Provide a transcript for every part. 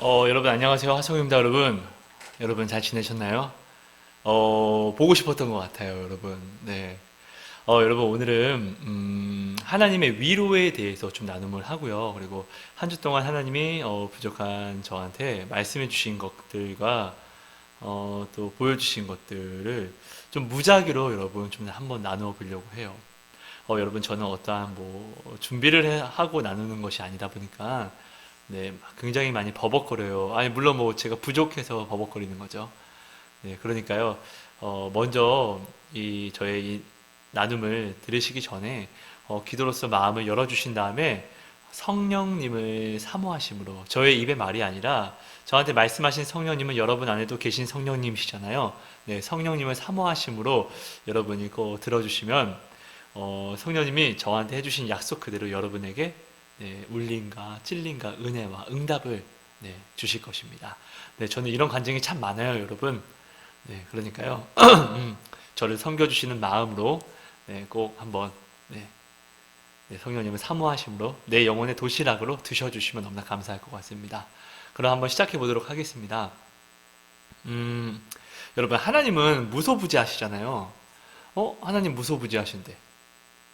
여러분 안녕하세요. 하성입니다, 여러분. 여러분 잘 지내셨나요? 보고 싶었던 것 같아요, 여러분. 네. 여러분 오늘은 하나님의 위로에 대해서 좀 나눔을 하고요. 그리고 한 주 동안 하나님이 부족한 저한테 말씀해 주신 것들과 또 보여주신 것들을 좀 무작위로 여러분 좀 한번 나누어 보려고 해요. 여러분 저는 어떠한 뭐 준비를 하고 나누는 것이 아니다 보니까 네, 굉장히 많이 버벅거려요. 아니, 물론 뭐 제가 부족해서 버벅거리는 거죠. 네, 그러니까요, 먼저 저의 이 나눔을 들으시기 전에, 기도로서 마음을 열어주신 다음에 성령님을 사모하심으로, 저의 입의 말이 아니라 저한테 말씀하신 성령님은 여러분 안에도 계신 성령님이시잖아요. 네, 성령님을 사모하심으로 여러분이 이거 들어주시면, 성령님이 저한테 해주신 약속 그대로 여러분에게 네, 울림과 찔림과 은혜와 응답을 네, 주실 것입니다. 네, 저는 이런 간증이 참 많아요, 여러분. 네, 그러니까요. 저를 섬겨주시는 마음으로 네, 꼭 한번 네, 네, 성령님을 사모하심으로 내 영혼의 도시락으로 드셔주시면 너무나 감사할 것 같습니다. 그럼 한번 시작해 보도록 하겠습니다. 음, 여러분 하나님은 무소부지하시잖아요. 하나님 무소부지하신데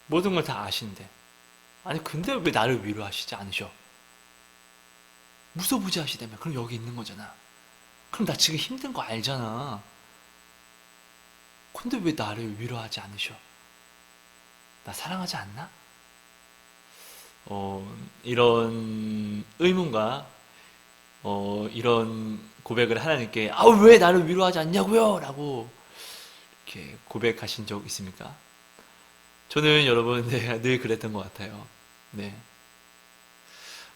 모든 걸 다 아신데 아니 근데 왜 나를 위로하시지 않으셔? 무소부지하시다며 그럼 여기 있는 거잖아. 그럼 나 지금 힘든 거 알잖아. 근데 왜 나를 위로하지 않으셔? 나 사랑하지 않나? 이런 의문과 이런 고백을 하나님께 왜 나를 위로하지 않냐고요? 라고 이렇게 고백하신 적 있습니까? 저는 여러분 네, 늘 그랬던 것 같아요. 네.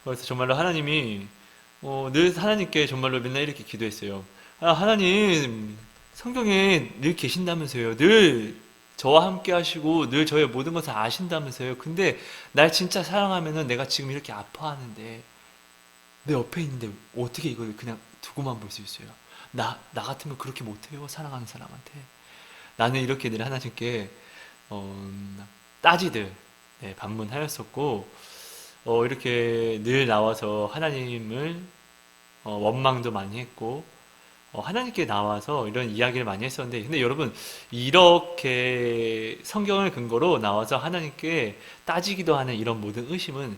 그래서 정말로 하나님이 늘 하나님께 정말로 맨날 이렇게 기도했어요. 하나님 성경에 늘 계신다면서요. 늘 저와 함께 하시고 늘 저의 모든 것을 아신다면서요. 근데 날 진짜 사랑하면은 내가 지금 이렇게 아파하는데 내 옆에 있는데 어떻게 이걸 그냥 두고만 볼 수 있어요? 나 같으면 그렇게 못해요. 사랑하는 사람한테. 나는 이렇게 늘 하나님께 어, 따지듯 네, 반문하였었고 이렇게 늘 나와서 하나님을 원망도 많이 했고 하나님께 나와서 이런 이야기를 많이 했었는데 근데 여러분 이렇게 성경을 근거로 나와서 하나님께 따지기도 하는 이런 모든 의심은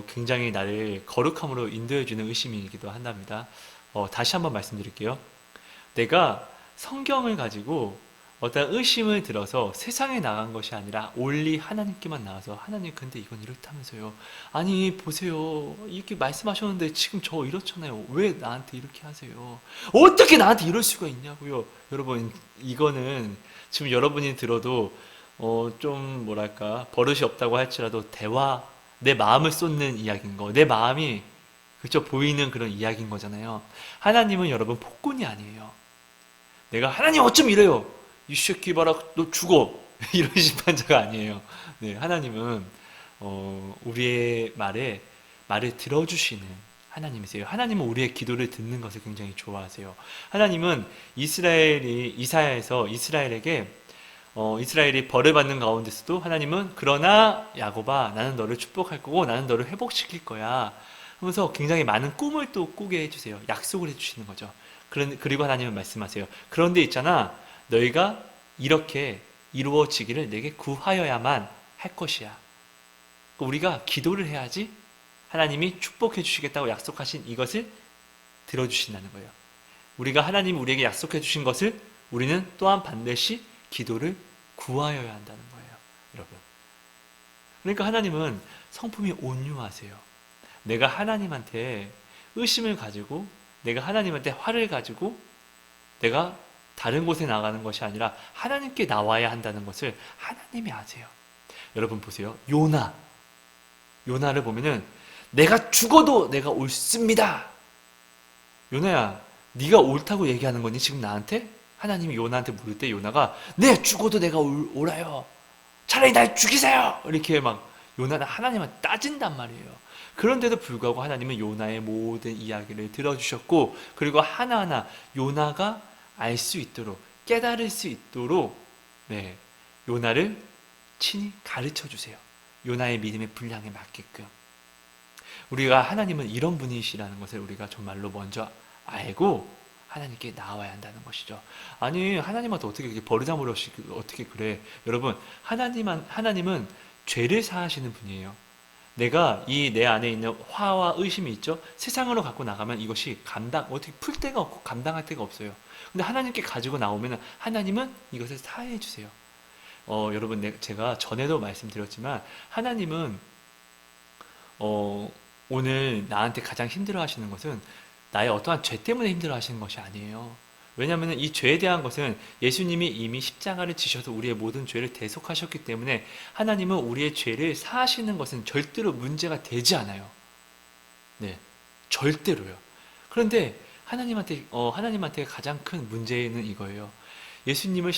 굉장히 나를 거룩함으로 인도해주는 의심이기도 한답니다. 다시 한번 말씀드릴게요. 내가 성경을 가지고 어떤 의심을 들어서 세상에 나간 것이 아니라 올리 하나님께만 나와서 하나님 근데 이건 이렇다면서요. 아니 보세요. 이렇게 말씀하셨는데 지금 저 이렇잖아요. 왜 나한테 이렇게 하세요? 어떻게 나한테 이럴 수가 있냐고요. 여러분 이거는 지금 여러분이 들어도 좀 뭐랄까 버릇이 없다고 할지라도 대화 내 마음을 쏟는 이야기인 거. 내 마음이 그저 보이는 그런 이야기인 거잖아요. 하나님은 여러분 폭군이 아니에요. 내가 하나님 어쩜 이래요? 이 새끼 봐라 너 죽어 이런 심판자가 아니에요. 네, 하나님은 우리의 말을 들어주시는 하나님이세요. 하나님은 우리의 기도를 듣는 것을 굉장히 좋아하세요. 하나님은 이사야에서 이스라엘에게 이스라엘이 벌을 받는 가운데서도 하나님은 그러나 야곱아 나는 너를 축복할 거고 나는 너를 회복시킬 거야 하면서 굉장히 많은 꿈을 또 꾸게 해주세요. 약속을 해주시는 거죠. 그리고 하나님은 말씀하세요. 그런데 있잖아 너희가 이렇게 이루어지기를 내게 구하여야만 할 것이야. 우리가 기도를 해야지 하나님이 축복해 주시겠다고 약속하신 이것을 들어주신다는 거예요. 우리가 하나님이 우리에게 약속해 주신 것을 우리는 또한 반드시 기도를 구하여야 한다는 거예요. 여러분. 그러니까 하나님은 성품이 온유하세요. 내가 하나님한테 의심을 가지고 내가 하나님한테 화를 가지고 내가 다른 곳에 나가는 것이 아니라 하나님께 나와야 한다는 것을 하나님이 아세요. 여러분 보세요. 요나를 보면은 내가 죽어도 내가 옳습니다. 요나야, 네가 옳다고 얘기하는 거니 지금 나한테? 하나님이 요나한테 물을 때 요나가 네 죽어도 내가 옳아요. 차라리 날 죽이세요. 이렇게 막 요나는 하나님한테 따진단 말이에요. 그런데도 불구하고 하나님은 요나의 모든 이야기를 들어주셨고 그리고 하나하나 요나가 알 수 있도록 깨달을 수 있도록 네, 요나를 친히 가르쳐 주세요. 요나의 믿음의 분량에 맞게끔. 우리가 하나님은 이런 분이시라는 것을 우리가 정말로 먼저 알고 하나님께 나와야 한다는 것이죠. 아니, 하나님한테 어떻게 이렇게 버르장머리 어떻게 그래? 여러분, 하나님은 죄를 사하시는 분이에요. 내가 이 내 안에 있는 화와 의심이 있죠? 세상으로 갖고 나가면 이것이 어떻게 풀 데가 없고 감당할 데가 없어요. 근데 하나님께 가지고 나오면 하나님은 이것을 사해 주세요. 여러분, 제가 전에도 말씀드렸지만, 하나님은, 오늘 나한테 가장 힘들어 하시는 것은 나의 어떠한 죄 때문에 힘들어 하시는 것이 아니에요. 왜냐하면 이 죄에 대한 것은 예수님이 이미 십자가를 지셔서 우리의 모든 죄를 대속하셨기 때문에 하나님은 우리의 죄를 사하시는 것은 절대로 문제가 되지 않아요. 네, 절대로요. 그런데 하나님한테 가장 큰 문제는 이거예요. 예수님의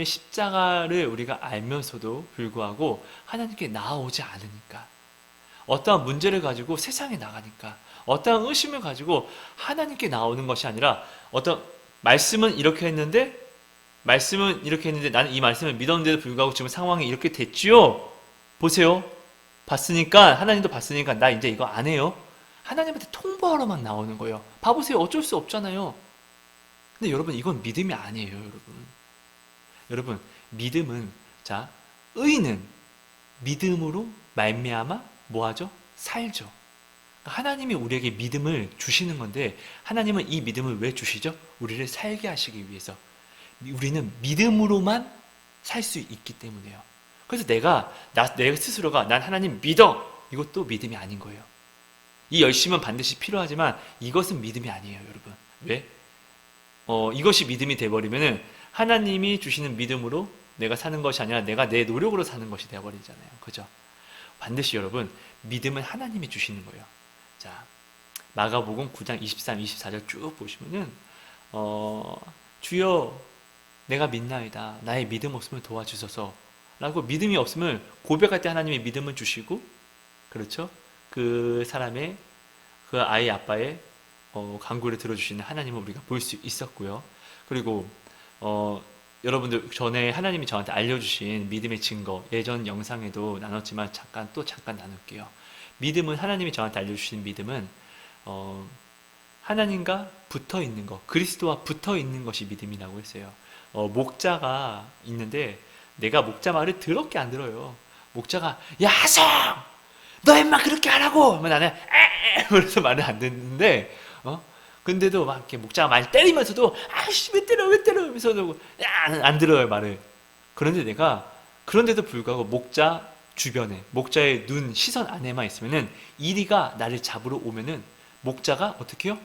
십자가를 우리가 알면서도 불구하고 하나님께 나아오지 않으니까, 어떠한 문제를 가지고 세상에 나가니까, 어떠한 의심을 가지고 하나님께 나오는 것이 아니라, 말씀은 이렇게 했는데 나는 이 말씀을 믿었는데도 불구하고 지금 상황이 이렇게 됐지요? 보세요. 하나님도 봤으니까 나 이제 이거 안 해요. 하나님한테 통보하러만 나오는 거예요. 봐보세요. 어쩔 수 없잖아요. 근데 여러분, 이건 믿음이 아니에요, 여러분. 여러분, 믿음은, 의인은 믿음으로 말미암아 뭐하죠? 살죠. 하나님이 우리에게 믿음을 주시는 건데, 하나님은 이 믿음을 왜 주시죠? 우리를 살게 하시기 위해서. 우리는 믿음으로만 살 수 있기 때문이에요. 그래서 내가 스스로가 난 하나님 믿어! 이것도 믿음이 아닌 거예요. 이 열심은 반드시 필요하지만 이것은 믿음이 아니에요, 여러분. 왜? 이것이 믿음이 돼버리면은 하나님이 주시는 믿음으로 내가 사는 것이 아니라 내가 내 노력으로 사는 것이 되어버리잖아요. 그죠? 반드시 여러분, 믿음은 하나님이 주시는 거예요. 자, 마가복음 9장 23, 24절 쭉 보시면은, 주여, 내가 믿나이다. 나의 믿음 없음을 도와주소서. 라고 믿음이 없음을 고백할 때 하나님이 믿음을 주시고, 그렇죠? 그 아이 아빠의 간구를 들어주시는 하나님을 우리가 볼 수 있었고요. 그리고 여러분들, 전에 하나님이 저한테 알려주신 믿음의 증거, 예전 영상에도 나눴지만 잠깐 나눌게요. 믿음은, 하나님이 저한테 알려주신 믿음은 하나님과 붙어 있는 것, 그리스도와 붙어 있는 것이 믿음이라고 했어요. 목자가 있는데 내가 목자 말을 더럽게 안 들어요. 목자가 야, 하성! 너 임마 그렇게 하라고! 하면 나는 그래서 말을 안 듣는데, 근데도 막 이렇게 목자가 많이 때리면서도 아씨 왜 때려 하면서도 안 들어요, 말을. 그런데도 불구하고 목자 주변에, 목자의 시선 안에만 있으면은 이리가 나를 잡으러 오면은 목자가 어떻게 해요?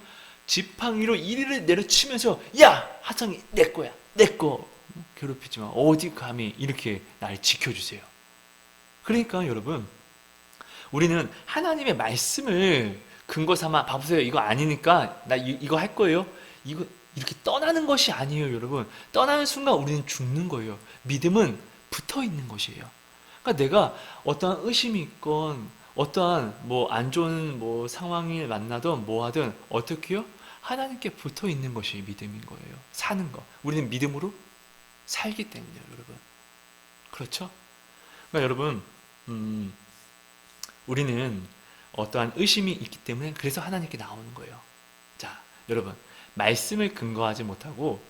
지팡이로 이리를 내려치면서 야, 하성이 내 거야, 내 거. 괴롭히지 마. 어디 감히 이렇게 날 지켜주세요. 그러니까 여러분, 우리는 하나님의 말씀을 근거 삼아, 봐보세요. 이거 아니니까 나 이거 할 거예요. 이거 이렇게 떠나는 것이 아니에요, 여러분. 떠나는 순간 우리는 죽는 거예요. 믿음은 붙어 있는 것이에요. 그러니까 내가 어떠한 의심이 있건 어떠한 안 좋은 상황을 만나든 하든 어떻게요? 하나님께 붙어 있는 것이 믿음인 거예요. 사는 거. 우리는 믿음으로 살기 때문이에요, 여러분. 그렇죠? 그러니까 여러분, 우리는 어떠한 의심이 있기 때문에 그래서 하나님께 나오는 거예요. 자, 여러분, 말씀을 근거하지 못하고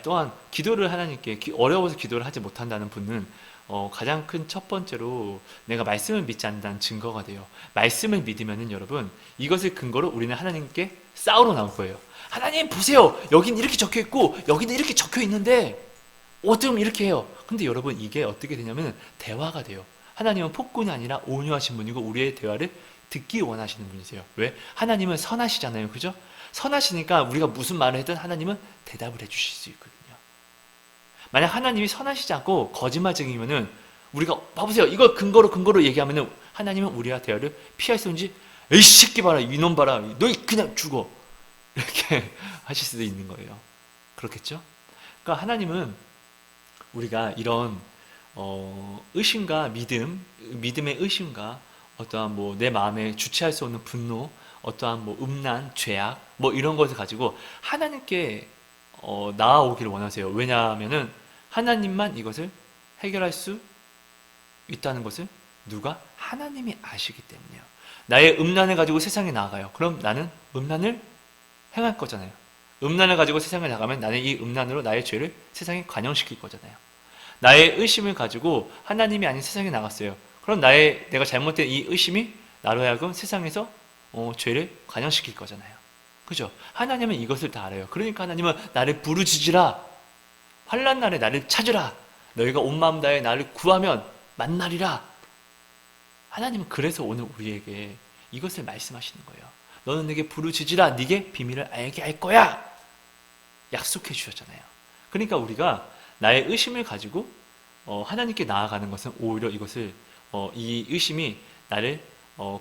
또한 기도를 하나님께 어려워서 기도를 하지 못한다는 분은 가장 큰 첫 번째로 내가 말씀을 믿지 않는다는 증거가 돼요. 말씀을 믿으면은 여러분, 이것을 근거로 우리는 하나님께 싸우러 나올 거예요. 하나님 보세요. 여긴 이렇게 적혀 있고 여기는 이렇게 적혀 있는데 어쩜 이렇게 해요. 근데 여러분, 이게 어떻게 되냐면 대화가 돼요. 하나님은 폭군이 아니라 온유하신 분이고 우리의 대화를 듣기 원하시는 분이세요. 왜? 하나님은 선하시잖아요. 그죠? 선하시니까 우리가 무슨 말을 하든 하나님은 대답을 해주실 수 있거든요. 만약 하나님이 선하시지 않고 거짓말쟁이면은 우리가 봐보세요. 이걸 근거로 얘기하면은 하나님은 우리와 대화를 피할 수 있는지, 에이 새끼 봐라, 이놈 봐라, 너 그냥 죽어, 이렇게 하실 수도 있는 거예요. 그렇겠죠? 그러니까 하나님은 우리가 이런 의심과 믿음의 의심과 어떠한 내 마음에 주체할 수 없는 분노, 어떠한 음란, 죄악, 이런 것을 가지고 하나님께 나아오기를 원하세요. 왜냐하면은 하나님만 이것을 해결할 수 있다는 것을 누가? 하나님이 아시기 때문이에요. 나의 음란을 가지고 세상에 나아가요. 그럼 나는 음란을 행할 거잖아요. 음란을 가지고 세상에 나가면 나는 이 음란으로 나의 죄를 세상에 관영시킬 거잖아요. 나의 의심을 가지고 하나님이 아닌 세상에 나갔어요. 그럼 내가 잘못된 이 의심이 나로 하여금 세상에서 죄를 관영시킬 거잖아요. 그죠? 하나님은 이것을 다 알아요. 그러니까 하나님은 나를 부르짖으라. 환난 날에 나를 찾으라. 너희가 온 마음 다해 나를 구하면 만나리라. 하나님은 그래서 오늘 우리에게 이것을 말씀하시는 거예요. 너는 내게 부르짖으라. 네게 비밀을 알게 할 거야. 약속해 주셨잖아요. 그러니까 우리가 나의 의심을 가지고 하나님께 나아가는 것은 오히려 이것을 이 의심이 나를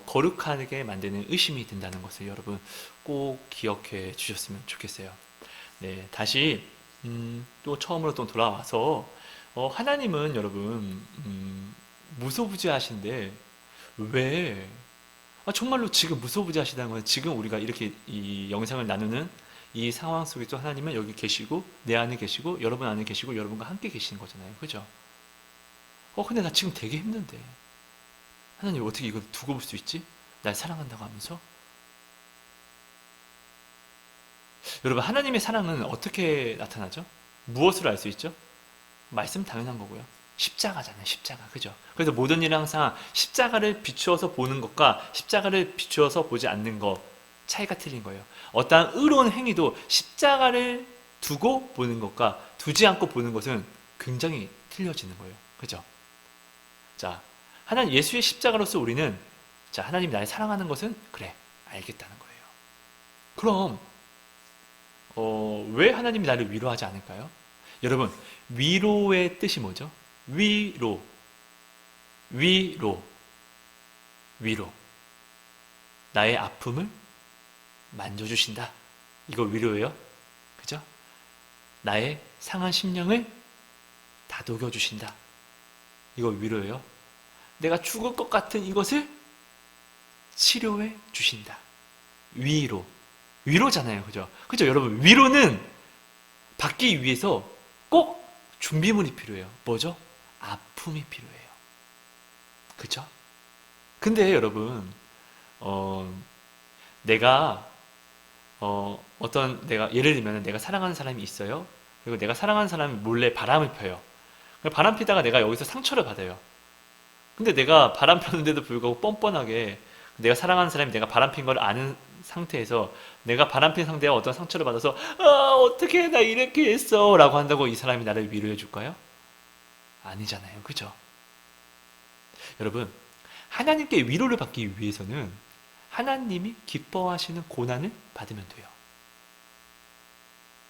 거룩하게 만드는 의심이 된다는 것을 여러분 꼭 기억해 주셨으면 좋겠어요. 네, 다시 또 처음으로 또 돌아와서 하나님은 여러분 무소부지하신데 왜 정말로 지금 무소부지하시다는 건 지금 우리가 이렇게 이 영상을 나누는 이 상황 속에서 하나님은 여기 계시고 내 안에 계시고 여러분 안에 계시고 여러분과 함께 계시는 거잖아요. 그죠? 근데 나 지금 되게 힘든데 하나님 어떻게 이걸 두고 볼 수 있지? 날 사랑한다고 하면서 여러분 하나님의 사랑은 어떻게 나타나죠? 무엇으로 알 수 있죠? 말씀 당연한 거고요. 십자가잖아요. 십자가. 그죠? 그래서 모든 일은 항상 십자가를 비추어서 보는 것과 십자가를 비추어서 보지 않는 것 차이가 틀린 거예요. 어떠한 의로운 행위도 십자가를 두고 보는 것과 두지 않고 보는 것은 굉장히 틀려지는 거예요. 그죠? 자, 하나님 예수의 십자가로서 우리는 자, 하나님이 나를 사랑하는 것은 그래, 알겠다는 거예요. 그럼 왜 하나님이 나를 위로하지 않을까요? 여러분, 위로의 뜻이 뭐죠? 위로. 나의 아픔을 만져주신다. 이거 위로예요. 그죠? 나의 상한 심령을 다독여주신다. 이거 위로예요. 내가 죽을 것 같은 이것을 치료해 주신다. 위로잖아요. 그죠? 그죠? 여러분, 위로는 받기 위해서 꼭 준비물이 필요해요. 뭐죠? 아픔이 필요해요. 그죠? 근데 여러분, 내가 예를 들면 내가 사랑하는 사람이 있어요. 그리고 내가 사랑하는 사람이 몰래 바람을 펴요. 바람 피다가 내가 여기서 상처를 받아요. 근데 내가 바람 폈는데도 불구하고 뻔뻔하게 내가 사랑하는 사람이 내가 바람 핀 걸 아는 상태에서 내가 바람 핀 상대가 어떤 상처를 받아서 어떻게 나 이렇게 했어 라고 한다고 이 사람이 나를 위로해 줄까요? 아니잖아요. 그죠? 여러분, 하나님께 위로를 받기 위해서는 하나님이 기뻐하시는 고난을 받으면 돼요.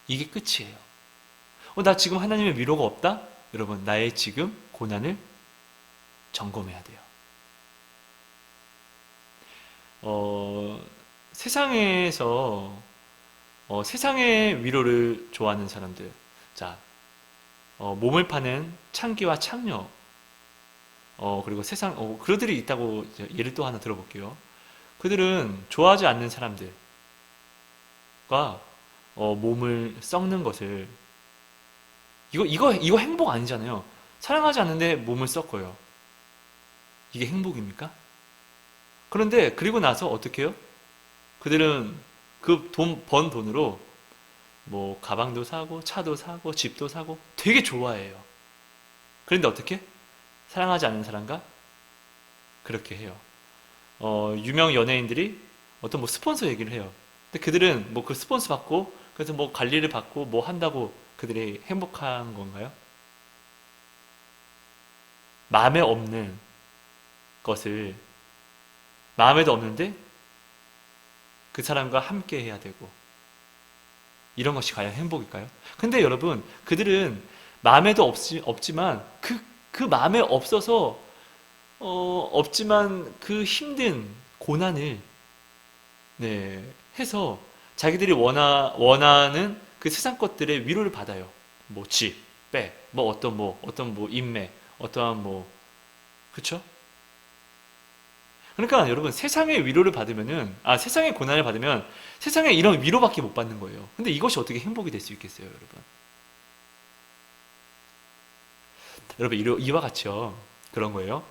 이게 끝이에요. 나 지금 하나님의 위로가 없다? 여러분, 나의 지금 고난을 점검해야 돼요. 세상에서 세상의 위로를 좋아하는 사람들, 자, 몸을 파는 창기와 창녀, 그리고 그들이 있다고 예를 또 하나 들어볼게요. 그들은 좋아하지 않는 사람들과 몸을 썩는 것을 이거 행복 아니잖아요. 사랑하지 않는데 몸을 썩어요. 이게 행복입니까? 그런데 그리고 나서 어떻게 해요? 그들은 그 번 돈으로 뭐 가방도 사고 차도 사고 집도 사고 되게 좋아해요. 그런데 어떻게? 사랑하지 않는 사람과 그렇게 해요. 유명 연예인들이 어떤 뭐 스폰서 얘기를 해요. 근데 그들은 뭐 그 스폰서 받고 그래서 뭐 관리를 받고 뭐 한다고 그들이 행복한 건가요? 마음에 없는 것을 마음에도 없는데 그 사람과 함께 해야 되고 이런 것이 과연 행복일까요? 근데 여러분, 그들은 마음에도 없지만 그 마음에 없어서 없지만 그 힘든 고난을 해서 자기들이 원하는 그 세상 것들의 위로를 받아요. 뭐 집, 뭐 어떤 인맥, 어떠한 그쵸? 그러니까 여러분, 세상의 위로를 받으면은, 세상의 고난을 받으면 세상에 이런 위로밖에 못 받는 거예요. 근데 이것이 어떻게 행복이 될 수 있겠어요, 여러분? 여러분, 이와 같이요. 그런 거예요.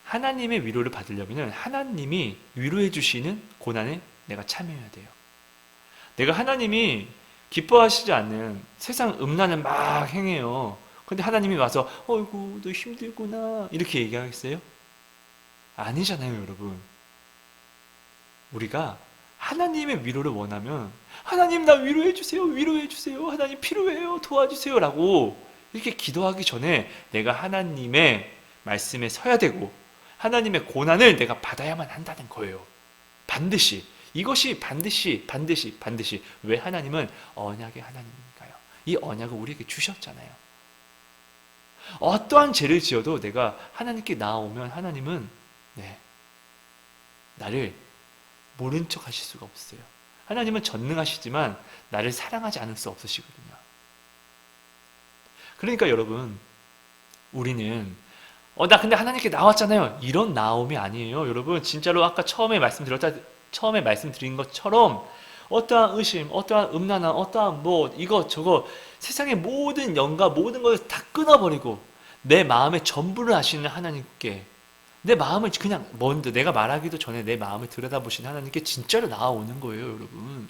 하나님의 위로를 받으려면 하나님이 위로해 주시는 고난에 내가 참여해야 돼요. 내가 하나님이 기뻐하시지 않는 세상 음란을 막 행해요. 근데 하나님이 와서 어이구 너 힘들구나 이렇게 얘기하겠어요? 아니잖아요, 여러분. 우리가 하나님의 위로를 원하면 하나님 나 위로해 주세요, 위로해 주세요, 하나님 필요해요, 도와주세요 라고 이렇게 기도하기 전에 내가 하나님의 말씀에 서야 되고 하나님의 고난을 내가 받아야만 한다는 거예요. 반드시. 이것이 반드시. 왜? 하나님은 언약의 하나님이니까요. 이 언약을 우리에게 주셨잖아요. 어떠한 죄를 지어도 내가 하나님께 나아오면 하나님은 나를 모른 척 하실 수가 없어요. 하나님은 전능하시지만 나를 사랑하지 않을 수 없으시거든요. 그러니까 여러분, 우리는 나 근데 하나님께 나왔잖아요. 이런 나옴이 아니에요. 여러분, 진짜로 아까 처음에 말씀드린 것처럼 어떠한 의심, 어떠한 음란함, 어떠한 뭐 이거 저거 세상의 모든 영과 모든 것을 다 끊어버리고 내 마음의 전부를 아시는 하나님께 내 마음을 그냥 먼저 내가 말하기도 전에 내 마음을 들여다보시는 하나님께 진짜로 나아오는 거예요, 여러분.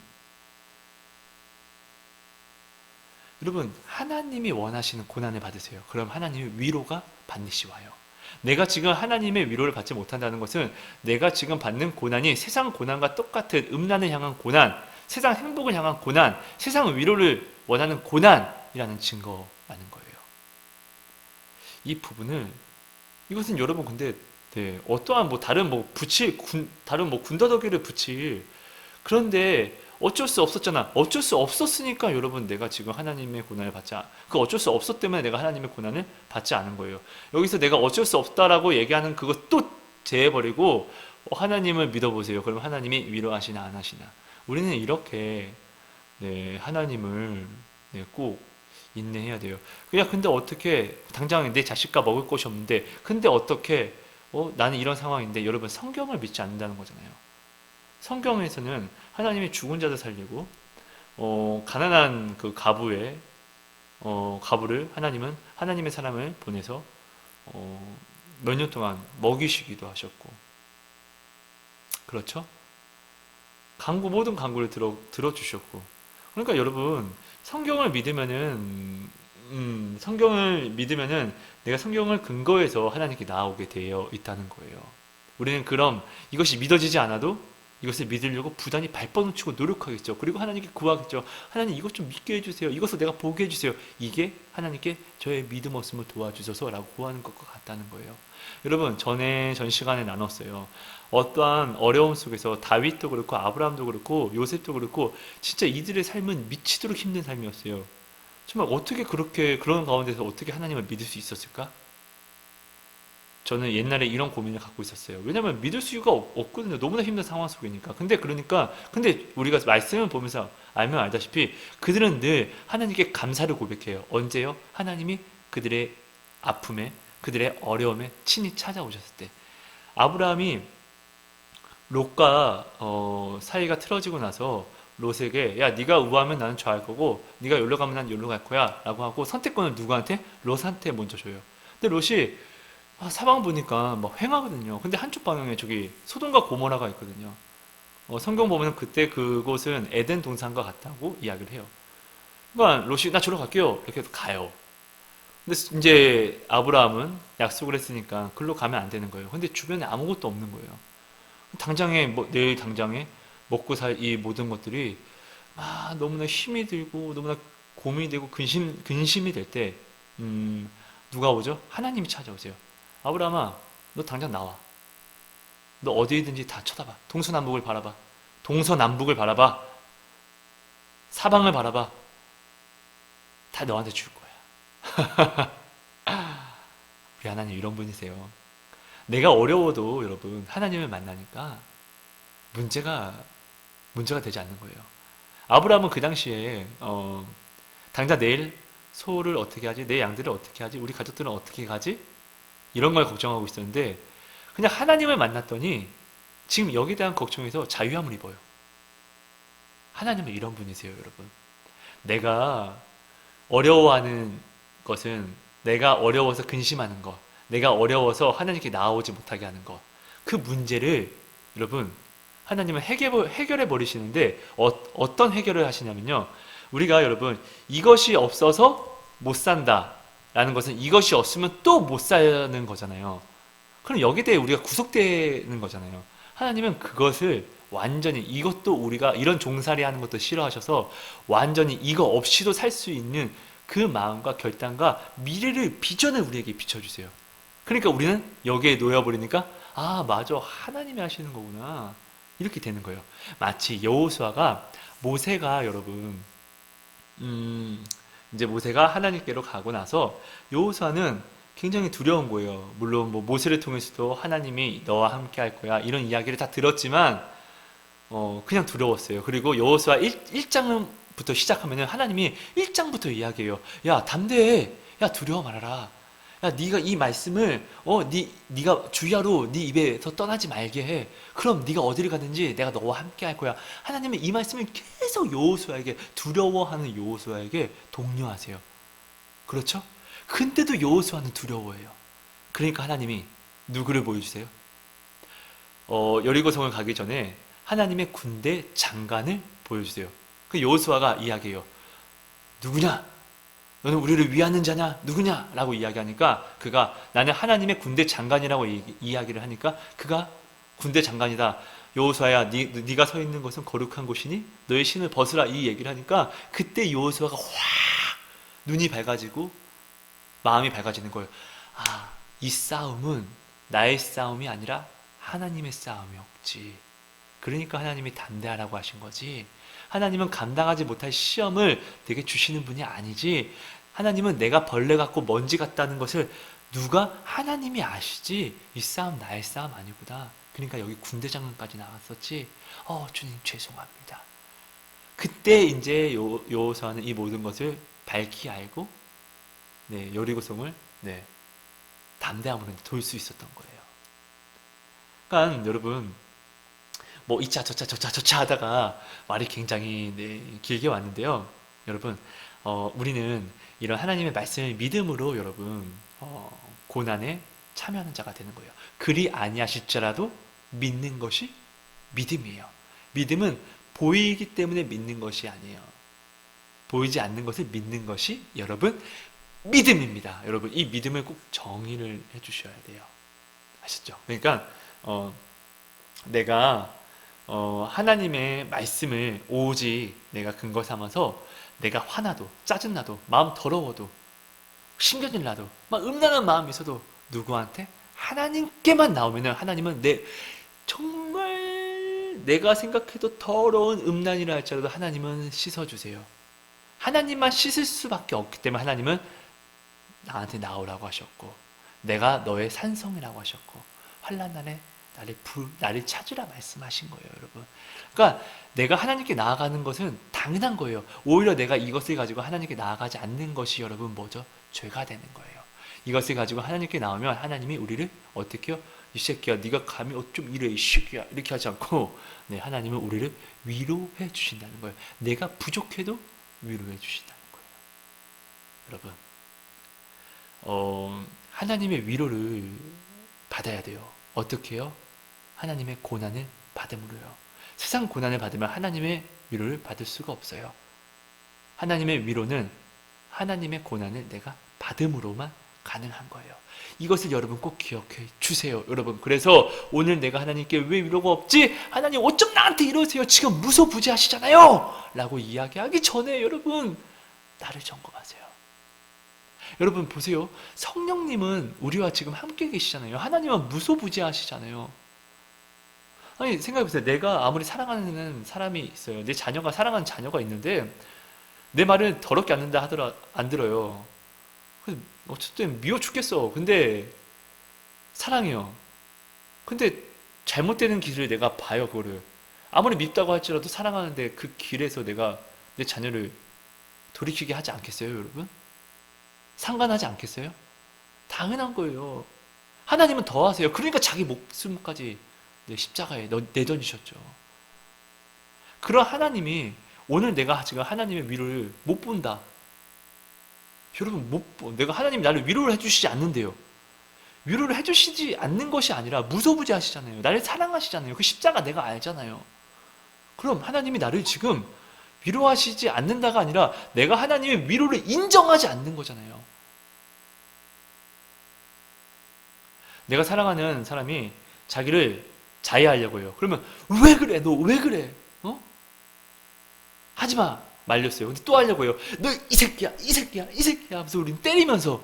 여러분, 하나님이 원하시는 고난을 받으세요. 그럼 하나님의 위로가 반드시 와요. 내가 지금 하나님의 위로를 받지 못한다는 것은 내가 지금 받는 고난이 세상 고난과 똑같은 음란을 향한 고난, 세상 행복을 향한 고난, 세상 위로를 원하는 고난이라는 증거라는 거예요. 이 부분을 이것은 여러분 근데 어떠한 뭐 다른 뭐 다른 뭐 군더더기를 붙일 그런데 어쩔 수 없었잖아. 어쩔 수 없었으니까 여러분 내가 지금 하나님의 고난을 그 어쩔 수 없었 때문에 내가 하나님의 고난을 받지 않은 거예요. 여기서 내가 어쩔 수 없다라고 얘기하는 그거 또 제해버리고 하나님을 믿어보세요. 그럼 하나님이 위로하시나 안 하시나. 우리는 이렇게 하나님을 꼭 인내해야 돼요. 그냥 근데 어떻게 당장 내 자식과 먹을 것이 없는데 근데 어떻게 나는 이런 상황인데 여러분 성경을 믿지 않는다는 거잖아요. 성경에서는 하나님이 죽은 자들 살리고 가난한 그 가부를 하나님은 하나님의 사람을 보내서 몇 년 동안 먹이시기도 하셨고 그렇죠? 모든 간구를 들어주셨고 그러니까 여러분 성경을 믿으면은 내가 성경을 근거해서 하나님께 나아오게 되어 있다는 거예요. 우리는 그럼 이것이 믿어지지 않아도 이것을 믿으려고 부단히 발버둥 치고 노력하겠죠. 그리고 하나님께 구하겠죠. 하나님 이것 좀 믿게 해주세요. 이것을 내가 보게 해주세요. 이게 하나님께 저의 믿음 없음을 도와주셔서라고 구하는 것과 같다는 거예요. 여러분 전 시간에 나눴어요. 어떠한 어려움 속에서 다윗도 그렇고 아브라함도 그렇고 요셉도 그렇고 진짜 이들의 삶은 미치도록 힘든 삶이었어요. 정말 어떻게 그런 가운데서 어떻게 하나님을 믿을 수 있었을까? 저는 옛날에 이런 고민을 갖고 있었어요. 왜냐면 믿을 수가 없거든요. 너무나 힘든 상황 속이니까. 근데 우리가 말씀을 보면서 알면 알다시피 그들은 늘 하나님께 감사를 고백해요. 언제요? 하나님이 그들의 아픔에, 그들의 어려움에 친히 찾아오셨을 때. 아브라함이 롯과 사이가 틀어지고 나서 롯에게 야 네가 우하면 나는 좌할 거고 네가 여기로 가면 난 여기로 갈 거야 라고 하고 선택권을 누구한테? 롯한테 먼저 줘요. 근데 롯이 사방 보니까 막 횡하거든요. 근데 한쪽 방향에 저기 소돔과 고모라가 있거든요. 성경 보면 그때 그곳은 에덴 동산과 같다고 이야기를 해요. 그러니까 롯이 나 저로 갈게요. 이렇게 해서 가요. 근데 이제 아브라함은 약속을 했으니까 글로 가면 안 되는 거예요. 근데 주변에 아무것도 없는 거예요. 내일 당장에 먹고 살 이 모든 것들이 너무나 힘이 들고 너무나 고민이 되고 근심이 될 때 누가 오죠? 하나님이 찾아오세요. 아브라함아, 너 당장 나와. 너 어디든지 다 쳐다봐. 동서남북을 바라봐. 동서남북을 바라봐. 사방을 바라봐. 다 너한테 줄 거야. 우리 하나님 이런 분이세요. 내가 어려워도 여러분 하나님을 만나니까 문제가 되지 않는 거예요. 아브라함은 그 당시에 당장 내일 소를 어떻게 하지? 내 양들을 어떻게 하지? 우리 가족들은 어떻게 가지? 이런 걸 걱정하고 있었는데 그냥 하나님을 만났더니 지금 여기에 대한 걱정에서 자유함을 입어요. 하나님은 이런 분이세요, 여러분. 내가 어려워하는 것은 내가 어려워서 근심하는 것, 내가 어려워서 하나님께 나아오지 못하게 하는 것. 그 문제를 여러분 하나님은 해결해 버리시는데 어떤 해결을 하시냐면요. 우리가 여러분 이것이 없어서 못 산다 라는 것은 이것이 없으면 또 못 사는 거잖아요. 그럼 여기에 대해 우리가 구속되는 거잖아요. 하나님은 그것을 완전히 이것도 우리가 이런 종살이 하는 것도 싫어하셔서 완전히 이거 없이도 살 수 있는 그 마음과 결단과 미래를 비전을 우리에게 비춰주세요. 그러니까 우리는 여기에 놓여버리니까 아 맞아 하나님이 하시는 거구나 이렇게 되는 거예요. 마치 여호수아가 모세가 여러분 이제 모세가 하나님께로 가고 나서 여호수아는 굉장히 두려운 거예요. 물론 뭐 모세를 통해서도 하나님이 너와 함께 할 거야 이런 이야기를 다 들었지만 그냥 두려웠어요. 그리고 여호수아 1장부터 시작하면 하나님이 1장부터 이야기해요. 야 담대해. 야 두려워 말아라. 야 네가 이 말씀을 네가 주야로 네 입에서 떠나지 말게 해. 그럼 네가 어디를 가든지 내가 너와 함께 할 거야. 하나님은 이 말씀을 계속 여호수아에게 두려워하는 여호수아에게 독려하세요. 그렇죠? 근데도 여호수아는 두려워해요. 그러니까 하나님이 누구를 보여주세요? 여리고성을 가기 전에 하나님의 군대 장관을 보여주세요. 그 여호수아가 이야기해요. 누구냐? 너는 우리를 위하는 자냐? 누구냐? 라고 이야기하니까 그가 나는 하나님의 군대 장관이라고 이야기를 하니까 그가 군대 장관이다. 여호수아야 네가 서 있는 것은 거룩한 곳이니 너의 신을 벗으라 이 얘기를 하니까 그때 여호수아가 확 눈이 밝아지고 마음이 밝아지는 거예요. 아, 이 싸움은 나의 싸움이 아니라 하나님의 싸움이었지. 그러니까 하나님이 담대하라고 하신 거지. 하나님은 감당하지 못할 시험을 내게 주시는 분이 아니지. 하나님은 내가 벌레 같고 먼지 같다는 것을 누가 하나님이 아시지. 이 싸움 나의 싸움 아니구나. 그러니까 여기 군대장관까지 나왔었지. 주님 죄송합니다. 그때 이제 여호수아는 이 모든 것을 밝히 알고 여리고성을 담대함으로 돌 수 있었던 거예요. 그러니까 여러분 뭐 이차 저차 하다가 말이 굉장히 길게 왔는데요. 여러분 우리는 이런 하나님의 말씀을 믿음으로 여러분 고난에 참여하는 자가 되는 거예요. 그리 아니하실지라도 믿는 것이 믿음이에요. 믿음은 보이기 때문에 믿는 것이 아니에요. 보이지 않는 것을 믿는 것이 여러분 믿음입니다. 여러분 이 믿음을 꼭 정의를 해주셔야 돼요. 아시죠? 그러니까 내가 하나님의 말씀을 오직 내가 근거 삼아서 내가 화나도 짜증나도 마음 더러워도 신경질 나도 막 음란한 마음이 있어도 누구한테? 하나님께만 나오면은 하나님은 정말 내가 생각해도 더러운 음란이라 할지라도 하나님은 씻어주세요. 하나님만 씻을 수밖에 없기 때문에 하나님은 나한테 나오라고 하셨고 내가 너의 산성이라고 하셨고 환난 날에 나를 찾으라 말씀하신 거예요, 여러분. 그러니까 내가 하나님께 나아가는 것은 당연한 거예요. 오히려 내가 이것을 가지고 하나님께 나아가지 않는 것이 여러분 뭐죠? 죄가 되는 거예요. 이것을 가지고 하나님께 나오면 하나님이 우리를 어떻게 해요? 이 새끼야 네가 감히 어쩜 이래 이 새끼야 이렇게 하지 않고 하나님은 우리를 위로해 주신다는 거예요. 내가 부족해도 위로해 주신다는 거예요. 여러분 하나님의 위로를 받아야 돼요. 어떻게 해요? 하나님의 고난을 받음으로요. 세상 고난을 받으면 하나님의 위로를 받을 수가 없어요. 하나님의 위로는 하나님의 고난을 내가 받음으로만 가능한 거예요. 이것을 여러분 꼭 기억해 주세요. 여러분 그래서 오늘 내가 하나님께 왜 위로가 없지? 하나님 어쩜 나한테 이러세요? 지금 무소부지하시잖아요 라고 이야기하기 전에 여러분 나를 점검하세요. 여러분 보세요. 성령님은 우리와 지금 함께 계시잖아요. 하나님은 무소부지하시잖아요. 아니 생각해보세요. 내가 아무리 사랑하는 사람이 있어요. 내 자녀가 사랑하는 자녀가 있는데 내 말을 더럽게 안 들어요. 어쨌든 미워 죽겠어. 근데 사랑해요. 근데 잘못되는 길을 내가 봐요. 그거를 아무리 밉다고 할지라도 사랑하는데 그 길에서 내가 내 자녀를 돌이키게 하지 않겠어요, 여러분? 상관하지 않겠어요? 당연한 거예요. 하나님은 더 하세요. 그러니까 자기 목숨까지 십자가에 내던지셨죠. 그런 하나님이 오늘 내가 지금 하나님의 위로를 못 본다. 여러분 내가 하나님이 나를 위로를 해주시지 않는데요. 위로를 해주시지 않는 것이 아니라 무소부지하시잖아요. 나를 사랑하시잖아요. 그 십자가 내가 알잖아요. 그럼 하나님이 나를 지금 위로하시지 않는다가 아니라 내가 하나님의 위로를 인정하지 않는 거잖아요. 내가 사랑하는 사람이 자기를 자해하려고 해요. 그러면 왜 그래? 너 왜 그래? 어? 하지마! 말렸어요. 근데 또 하려고 해요. 너 이 새끼야! 이 새끼야! 이 새끼야! 하면서 우리는 때리면서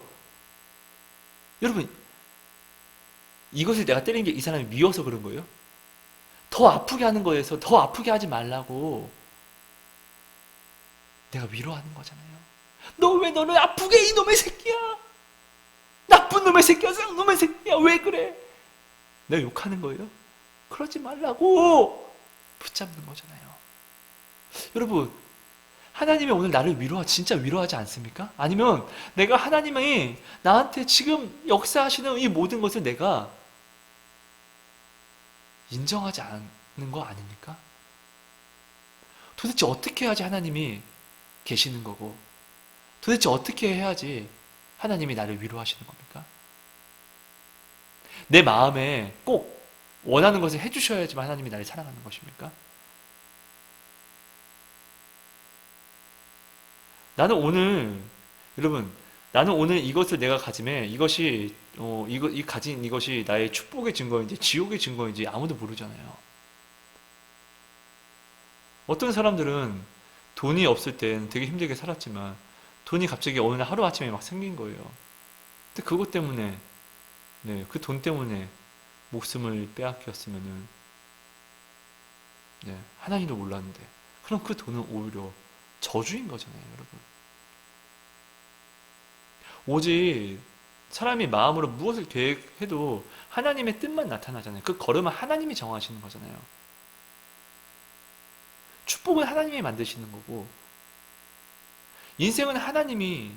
여러분 이것을 내가 때리는 게 이 사람이 미워서 그런 거예요? 더 아프게 하는 거에서 더 아프게 하지 말라고 내가 위로하는 거잖아요. 너 왜 너를 아프게 해, 이놈의 새끼야! 나쁜 놈의 새끼야! 쌍놈의 새끼야! 왜 그래? 내가 욕하는 거예요? 그러지 말라고 붙잡는 거잖아요. 여러분 하나님이 오늘 나를 진짜 위로하지 않습니까? 아니면 내가 하나님이 나한테 지금 역사하시는 이 모든 것을 내가 인정하지 않는 거 아닙니까? 도대체 어떻게 해야지 하나님이 계시는 거고 도대체 어떻게 해야지 하나님이 나를 위로하시는 겁니까? 내 마음에 꼭 원하는 것을 해주셔야지만 하나님이 나를 사랑하는 것입니까? 나는 오늘 여러분 나는 오늘 이것을 내가 가짐에 이것이 가진 이것이 나의 축복의 증거인지 지옥의 증거인지 아무도 모르잖아요. 어떤 사람들은 돈이 없을 땐 되게 힘들게 살았지만 돈이 갑자기 어느 날 하루아침에 막 생긴 거예요. 근데 그것 때문에 그 돈 때문에 목숨을 빼앗겼으면은 하나님도 몰랐는데 그럼 그 돈은 오히려 저주인 거잖아요, 여러분. 오직 사람이 마음으로 무엇을 계획해도 하나님의 뜻만 나타나잖아요. 그 걸음은 하나님이 정하시는 거잖아요. 축복은 하나님이 만드시는 거고 인생은 하나님이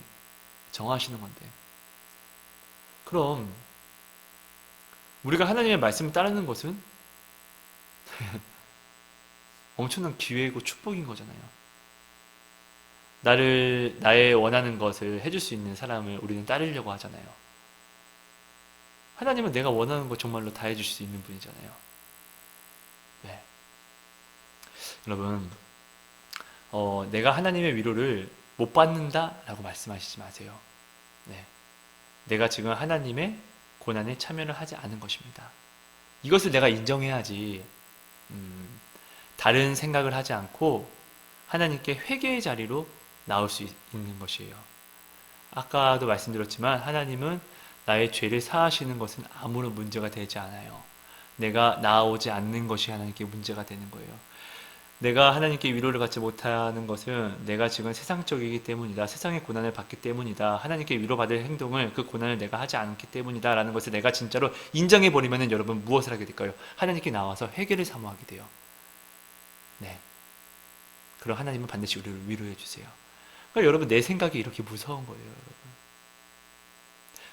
정하시는 건데 그럼 우리가 하나님의 말씀을 따르는 것은 엄청난 기회이고 축복인 거잖아요. 나의 원하는 것을 해줄 수 있는 사람을 우리는 따르려고 하잖아요. 하나님은 내가 원하는 것 정말로 다 해줄 수 있는 분이잖아요. 네. 여러분, 내가 하나님의 위로를 못 받는다라고 말씀하시지 마세요. 네. 내가 지금 하나님의 고난에 참여를 하지 않은 것입니다. 이것을 내가 인정해야지, 다른 생각을 하지 않고 하나님께 회개의 자리로 나올 수 있는 것이에요. 아까도 말씀드렸지만 하나님은 나의 죄를 사하시는 것은 아무런 문제가 되지 않아요. 내가 나아오지 않는 것이 하나님께 문제가 되는 거예요. 내가 하나님께 위로를 받지 못하는 것은 내가 지금 세상적이기 때문이다. 세상의 고난을 받기 때문이다. 하나님께 위로받을 행동을 그 고난을 내가 하지 않기 때문이다. 라는 것을 내가 진짜로 인정해버리면 여러분 무엇을 하게 될까요? 하나님께 나와서 회개를 사모하게 돼요. 네. 그럼 하나님은 반드시 우리를 위로해 주세요. 그러니까 여러분 내 생각이 이렇게 무서운 거예요.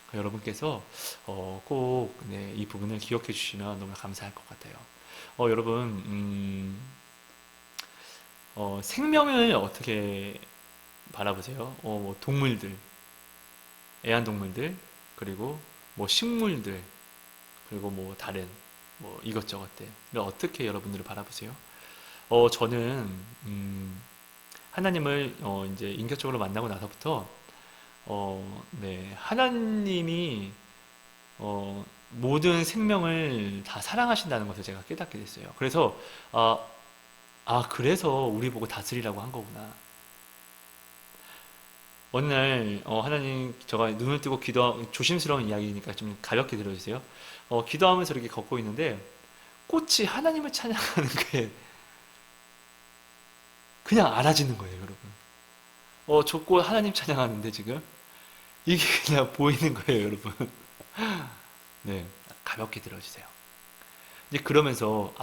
그러니까 여러분께서 꼭 이 부분을 기억해 주시면 너무 감사할 것 같아요. 여러분 생명을 어떻게 바라보세요? 뭐 동물들, 애완동물들, 그리고 뭐 식물들, 그리고 뭐 다른 뭐 이것저것들 어떻게 여러분들을 바라보세요? 저는 하나님을 이제 인격적으로 만나고 나서부터 하나님이 모든 생명을 다 사랑하신다는 것을 제가 깨닫게 됐어요. 그래서 그래서 우리 보고 다스리라고 한 거구나. 어느 날 하나님 제가 눈을 뜨고 조심스러운 이야기니까 좀 가볍게 들어주세요. 기도하면서 이렇게 걷고 있는데 꽃이 하나님을 찬양하는 게 그냥 알아지는 거예요, 여러분. 저 꽃 하나님 찬양하는데 지금 이게 그냥 보이는 거예요, 여러분. 네, 가볍게 들어주세요. 이제 그러면서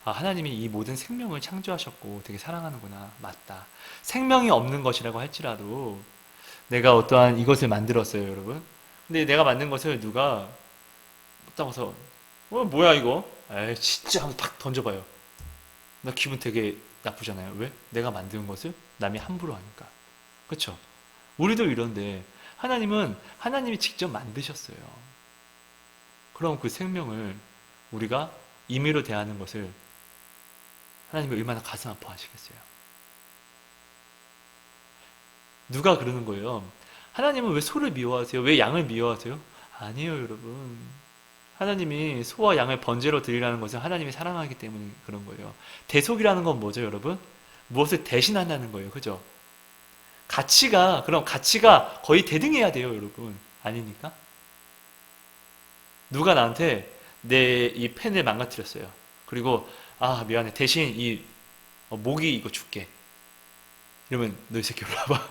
하나님이 이 모든 생명을 창조하셨고 되게 사랑하는구나. 맞다. 생명이 없는 것이라고 할지라도 내가 어떠한 이것을 만들었어요, 여러분. 근데 내가 만든 것을 누가 딱 와서 뭐야 이거? 에이 진짜 하고 탁 던져봐요. 나 기분 되게 나쁘잖아요. 왜? 내가 만든 것을 남이 함부로 하니까. 그렇죠? 우리도 이런데 하나님이 직접 만드셨어요. 그럼 그 생명을 우리가 임의로 대하는 것을 하나님이 얼마나 가슴 아파하시겠어요? 누가 그러는 거예요? 하나님은 왜 소를 미워하세요? 왜 양을 미워하세요? 아니에요, 여러분. 하나님이 소와 양을 번제로 드리라는 것은 하나님이 사랑하기 때문에 그런 거예요. 대속이라는 건 뭐죠, 여러분? 무엇을 대신한다는 거예요. 그죠? 그럼 가치가 거의 대등해야 돼요, 여러분. 아닙니까? 누가 나한테 내 이 펜을 망가뜨렸어요. 그리고, 미안해. 대신 모기 이거 줄게. 이러면, 너 이 새끼 올라와봐.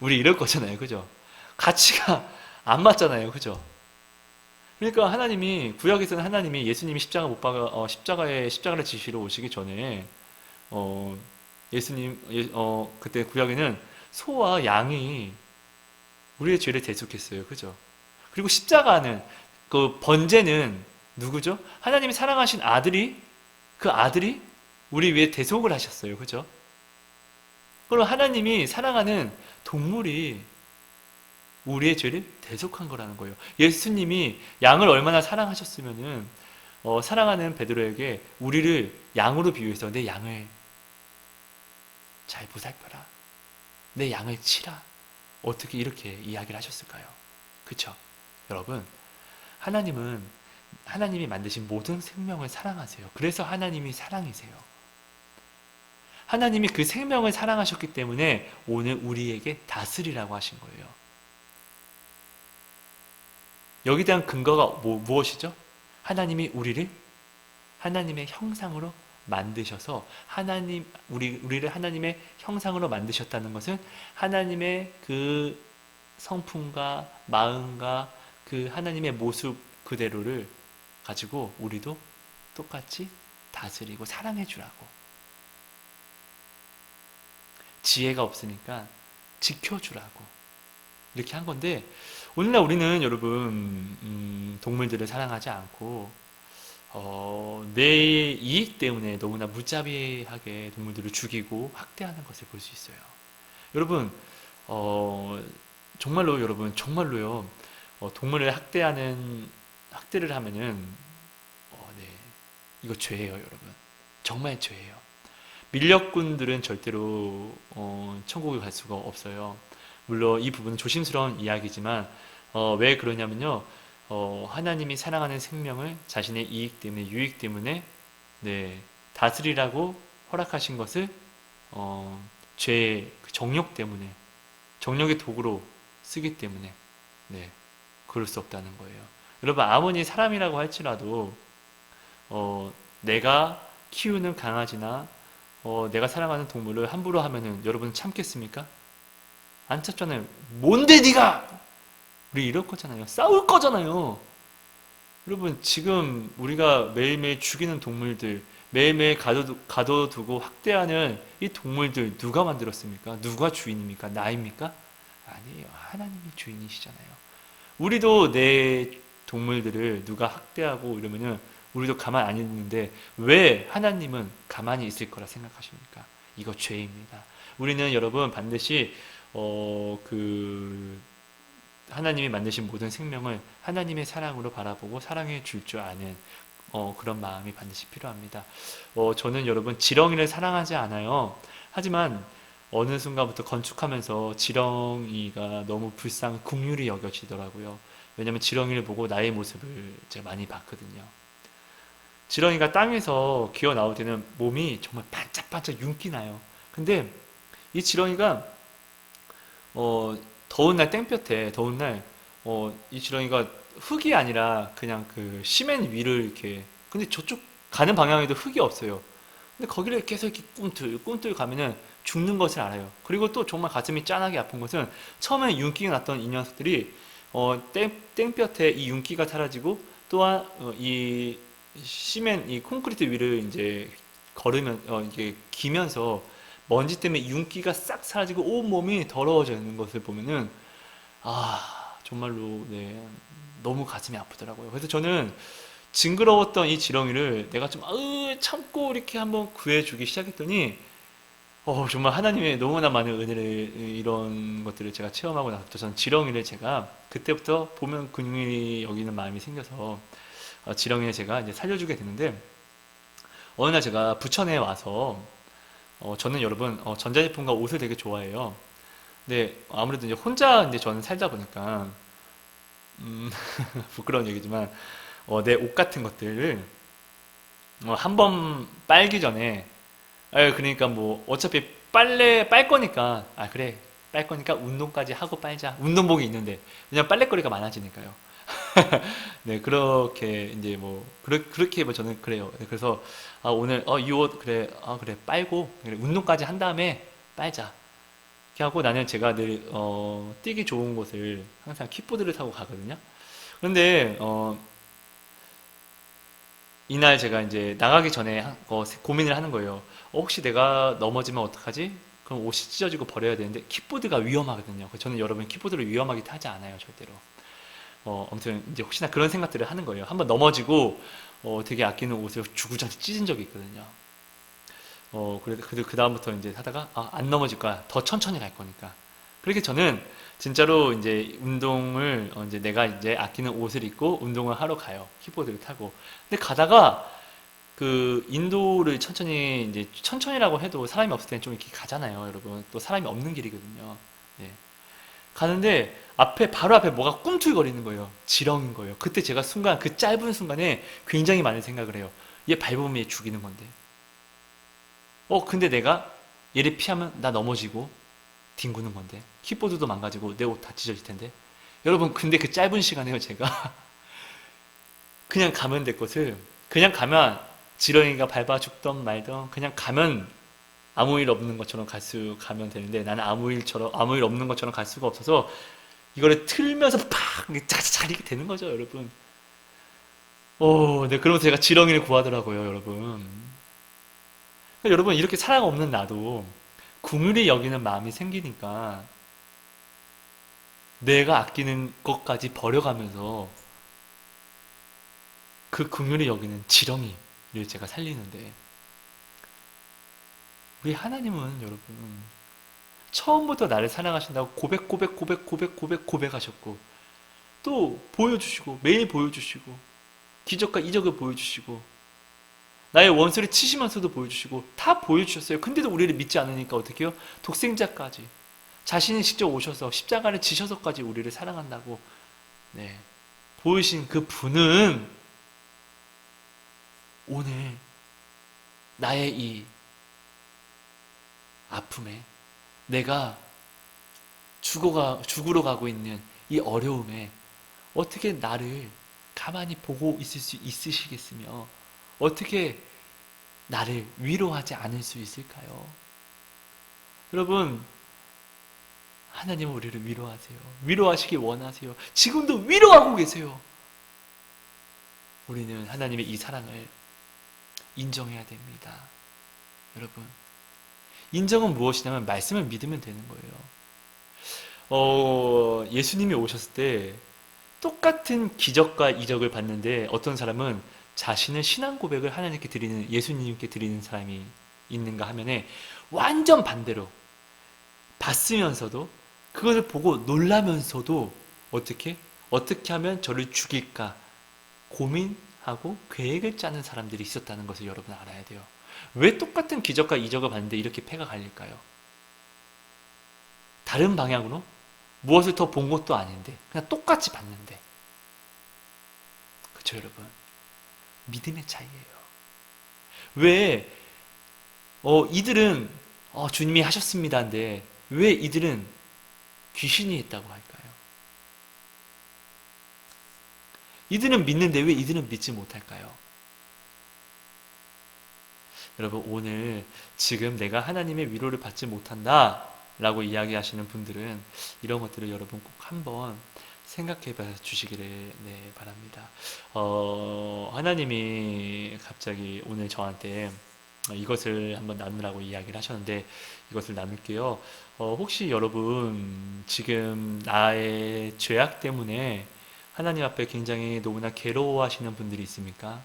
우리 이럴 거잖아요. 그죠? 가치가 안 맞잖아요. 그죠? 그러니까 구약에서는 하나님이 예수님이 십자가를 지시러 오시기 전에, 어, 그때 구약에는 소와 양이 우리의 죄를 대속했어요. 그죠? 그리고 그 번제는 누구죠? 하나님이 사랑하신 그 아들이 우리 위해 대속을 하셨어요. 그죠? 그럼 하나님이 사랑하는 동물이 우리의 죄를 대속한 거라는 거예요. 예수님이 양을 얼마나 사랑하셨으면은, 사랑하는 베드로에게 우리를 양으로 비유해서 내 양을 잘 보살펴라. 내 양을 치라. 어떻게 이렇게 이야기를 하셨을까요? 그쵸? 여러분, 하나님이 만드신 모든 생명을 사랑하세요. 그래서 하나님이 사랑이세요. 하나님이 그 생명을 사랑하셨기 때문에 오늘 우리에게 다스리라고 하신 거예요. 여기에 대한 근거가 무엇이죠? 하나님이 우리를 하나님의 형상으로 만드셔서 우리를 하나님의 형상으로 만드셨다는 것은 하나님의 그 성품과 마음과 그 하나님의 모습 그대로를 가지고 우리도 똑같이 다스리고 사랑해 주라고. 지혜가 없으니까 지켜주라고. 이렇게 한 건데, 오늘날 우리는 여러분, 동물들을 사랑하지 않고, 내 이익 때문에 너무나 무자비하게 동물들을 죽이고 학대하는 것을 볼 수 있어요. 여러분, 정말로 여러분, 정말로요, 동물을 학대를 하면은, 네, 이거 죄예요, 여러분. 정말 죄예요. 밀렵꾼들은 절대로 천국에 갈 수가 없어요. 물론 이 부분은 조심스러운 이야기지만 왜 그러냐면요. 하나님이 사랑하는 생명을 자신의 이익 때문에 유익 때문에 네, 다스리라고 허락하신 것을 죄의 정욕 때문에 정욕의 도구로 쓰기 때문에 네, 그럴 수 없다는 거예요. 여러분 아무리 사람이라고 할지라도 내가 키우는 강아지나 내가 사랑하는 동물을 함부로 하면은 여러분 참겠습니까? 안 참잖아요. 뭔데 네가? 우리 이럴 거잖아요. 싸울 거잖아요. 여러분 지금 우리가 매일매일 죽이는 동물들, 매일매일 가둬두고 학대하는 이 동물들 누가 만들었습니까? 누가 주인입니까? 나입니까? 아니에요. 하나님이 주인이시잖아요. 우리도 내 동물들을 누가 학대하고 이러면은 우리도 가만 안 있는데 왜 하나님은 가만히 있을 거라 생각하십니까? 이거 죄입니다. 우리는 여러분 반드시 하나님이 만드신 모든 생명을 하나님의 사랑으로 바라보고 사랑해 줄 줄 아는 그런 마음이 반드시 필요합니다. 저는 여러분 지렁이를 사랑하지 않아요. 하지만 어느 순간부터 건축하면서 지렁이가 너무 국률이 여겨지더라고요. 왜냐하면 지렁이를 보고 나의 모습을 제가 많이 봤거든요. 지렁이가 땅에서 기어 나올 때는 몸이 정말 반짝반짝 윤기 나요. 근데 이 지렁이가 더운 날 땡볕에 더운 날 이 지렁이가 흙이 아니라 그냥 그 시멘 위를 이렇게 근데 저쪽 가는 방향에도 흙이 없어요. 근데 거기를 계속 이렇게 꿈틀 가면은 죽는 것을 알아요. 그리고 또 정말 가슴이 짠하게 아픈 것은 처음에 윤기가 났던 이 녀석들이 땡볕에 이 윤기가 사라지고 또한 이 콘크리트 위를 이제 이게 기면서 먼지 때문에 윤기가 싹 사라지고 온 몸이 더러워져 있는 것을 보면은 정말로 네, 너무 가슴이 아프더라고요. 그래서 저는 징그러웠던 이 지렁이를 내가 좀 참고 이렇게 한번 구해주기 시작했더니 정말 하나님의 너무나 많은 은혜를, 이런 것들을 제가 체험하고 나서부터 저는 지렁이를 제가 그때부터 보면 긍휼히 여기는 마음이 생겨서 지렁이를 제가 이제 살려주게 되는데, 어느 날 제가 부천에 와서 저는 여러분 전자제품과 옷을 되게 좋아해요. 근데 아무래도 이제 혼자 이제 저는 살다 보니까 부끄러운 얘기지만 내 옷 같은 것들을 한 번 빨기 전에, 그러니까 뭐 어차피 빨래 빨 거니까, 그래, 빨 거니까 운동까지 하고 빨자. 운동복이 있는데 그냥 빨래거리가 많아지니까요. 네, 그렇게 이제 뭐 그렇게 뭐 저는 그래요. 네, 그래서 오늘 이 옷 그래, 그래, 빨고 그래, 운동까지 한 다음에 빨자. 이렇게 하고 나는 제가 늘 뛰기 좋은 곳을 항상 킥보드를 타고 가거든요. 그런데 이날 제가 이제 나가기 전에 고민을 하는 거예요. 혹시 내가 넘어지면 어떡하지? 그럼 옷이 찢어지고 버려야 되는데 킥보드가 위험하거든요. 저는 여러분 킥보드를 위험하게 타지 않아요, 절대로. 아무튼 이제 혹시나 그런 생각들을 하는 거예요. 한번 넘어지고 되게 아끼는 옷을 주구장창 찢은 적이 있거든요. 그 다음부터 이제 하다가 안 넘어질 거야. 더 천천히 갈 거니까. 그렇게 저는 진짜로 이제 운동을 이제 내가 이제 아끼는 옷을 입고 운동을 하러 가요. 킥보드를 타고. 근데 가다가 그 인도를 천천히 이제 천천히라고 해도 사람이 없을 때는 좀 이렇게 가잖아요, 여러분. 또 사람이 없는 길이거든요. 네. 가는데 바로 앞에 뭐가 꿈틀거리는 거예요. 지렁인 거예요. 그때 제가 순간 그 짧은 순간에 굉장히 많은 생각을 해요. 얘 밟으면 얘 죽이는 건데. 근데 내가 얘를 피하면 나 넘어지고 뒹구는 건데. 킥보드도 망가지고 내 옷 다 찢어질 텐데. 여러분, 근데 그 짧은 시간에요, 제가 그냥 가면 될 곳을, 그냥 가면 지렁이가 밟아 죽던 말던 그냥 가면 아무 일 없는 것처럼 가면 되는데, 나는 아무 일 없는 것처럼 갈 수가 없어서 이거를 틀면서 팍 잘 이렇게 되는 거죠, 여러분. 네, 그러면서 제가 지렁이를 구하더라고요, 여러분. 그러니까 여러분, 이렇게 사랑 없는 나도 긍휼히 여기는 마음이 생기니까 내가 아끼는 것까지 버려가면서 그 긍휼히 여기는 지렁이를 제가 살리는데, 우리 하나님은 여러분 처음부터 나를 사랑하신다고 고백하셨고, 또 보여주시고, 매일 보여주시고, 기적과 이적을 보여주시고, 나의 원수를 치시면서도 보여주시고, 다 보여주셨어요. 근데도 우리를 믿지 않으니까 어떻게 해요? 독생자까지 자신이 직접 오셔서 십자가를 지셔서까지 우리를 사랑한다고, 네, 보이신 그 분은 오늘 나의 이 아픔에, 내가 죽으러 가고 있는 이 어려움에 어떻게 나를 가만히 보고 있을 수 있으시겠으며, 어떻게 나를 위로하지 않을 수 있을까요? 여러분, 하나님은 우리를 위로하세요. 위로하시길 원하세요. 지금도 위로하고 계세요. 우리는 하나님의 이 사랑을 인정해야 됩니다. 여러분, 인정은 무엇이냐면 말씀을 믿으면 되는 거예요. 예수님이 오셨을 때 똑같은 기적과 이적을 봤는데, 어떤 사람은 자신의 신앙 고백을 하나님께 드리는, 예수님께 드리는 사람이 있는가 하면은 완전 반대로 봤으면서도, 그것을 보고 놀라면서도 어떻게 하면 저를 죽일까 고민하고 계획을 짜는 사람들이 있었다는 것을 여러분 알아야 돼요. 왜 똑같은 기적과 이적을 봤는데 이렇게 패가 갈릴까요? 다른 방향으로 무엇을 더 본 것도 아닌데 그냥 똑같이 봤는데. 그렇죠, 여러분? 믿음의 차이예요. 왜 이들은 주님이 하셨습니다인데 왜 이들은 귀신이 있다고 할까요? 이들은 믿는데 왜 이들은 믿지 못할까요? 여러분, 오늘 지금 내가 하나님의 위로를 받지 못한다 라고 이야기하시는 분들은 이런 것들을 여러분 꼭 한번 생각해 봐 주시기를, 네, 바랍니다. 하나님이 갑자기 오늘 저한테 이것을 한번 나누라고 이야기를 하셨는데, 이것을 나눌게요. 혹시 여러분 지금 나의 죄악 때문에 하나님 앞에 굉장히 너무나 괴로워하시는 분들이 있습니까?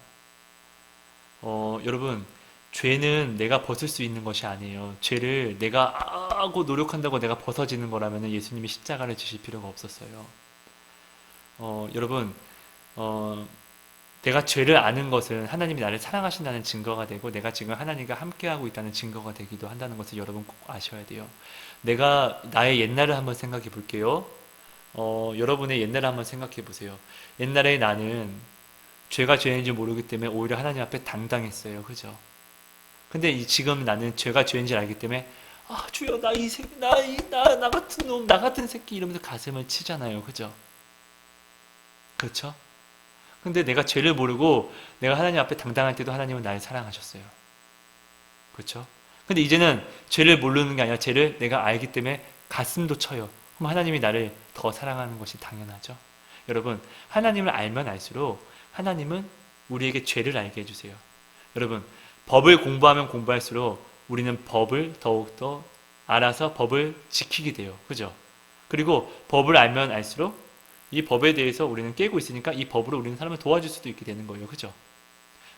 여러분, 죄는 내가 벗을 수 있는 것이 아니에요. 죄를 내가 하고 노력한다고 내가 벗어지는 거라면 예수님이 십자가를 지실 필요가 없었어요. 여러분, 어, 내가 죄를 아는 것은 하나님이 나를 사랑하신다는 증거가 되고 내가 지금 하나님과 함께하고 있다는 증거가 되기도 한다는 것을 여러분 꼭 아셔야 돼요. 내가 나의 옛날을 한번 생각해 볼게요. 여러분의 옛날을 한번 생각해 보세요. 옛날에 나는 죄가 죄인지 모르기 때문에 오히려 하나님 앞에 당당했어요. 그죠? 근데 지금 나는 죄가 죄인지 알기 때문에 아 주여 나 이 새끼 나 같은 놈 나 같은 새끼 이러면서 가슴을 치잖아요. 그죠? 그렇죠? 근데 내가 죄를 모르고 내가 하나님 앞에 당당할 때도 하나님은 나를 사랑하셨어요. 그렇죠? 근데 이제는 죄를 모르는 게 아니라 죄를 내가 알기 때문에 가슴도 쳐요. 그럼 하나님이 나를 더 사랑하는 것이 당연하죠. 여러분, 하나님을 알면 알수록 하나님은 우리에게 죄를 알게 해주세요. 여러분, 법을 공부하면 공부할수록 우리는 법을 더욱더 알아서 법을 지키게 돼요. 그죠? 그리고 법을 알면 알수록 이 법에 대해서 우리는 깨고 있으니까 이 법으로 우리는 사람을 도와줄 수도 있게 되는 거예요. 그죠?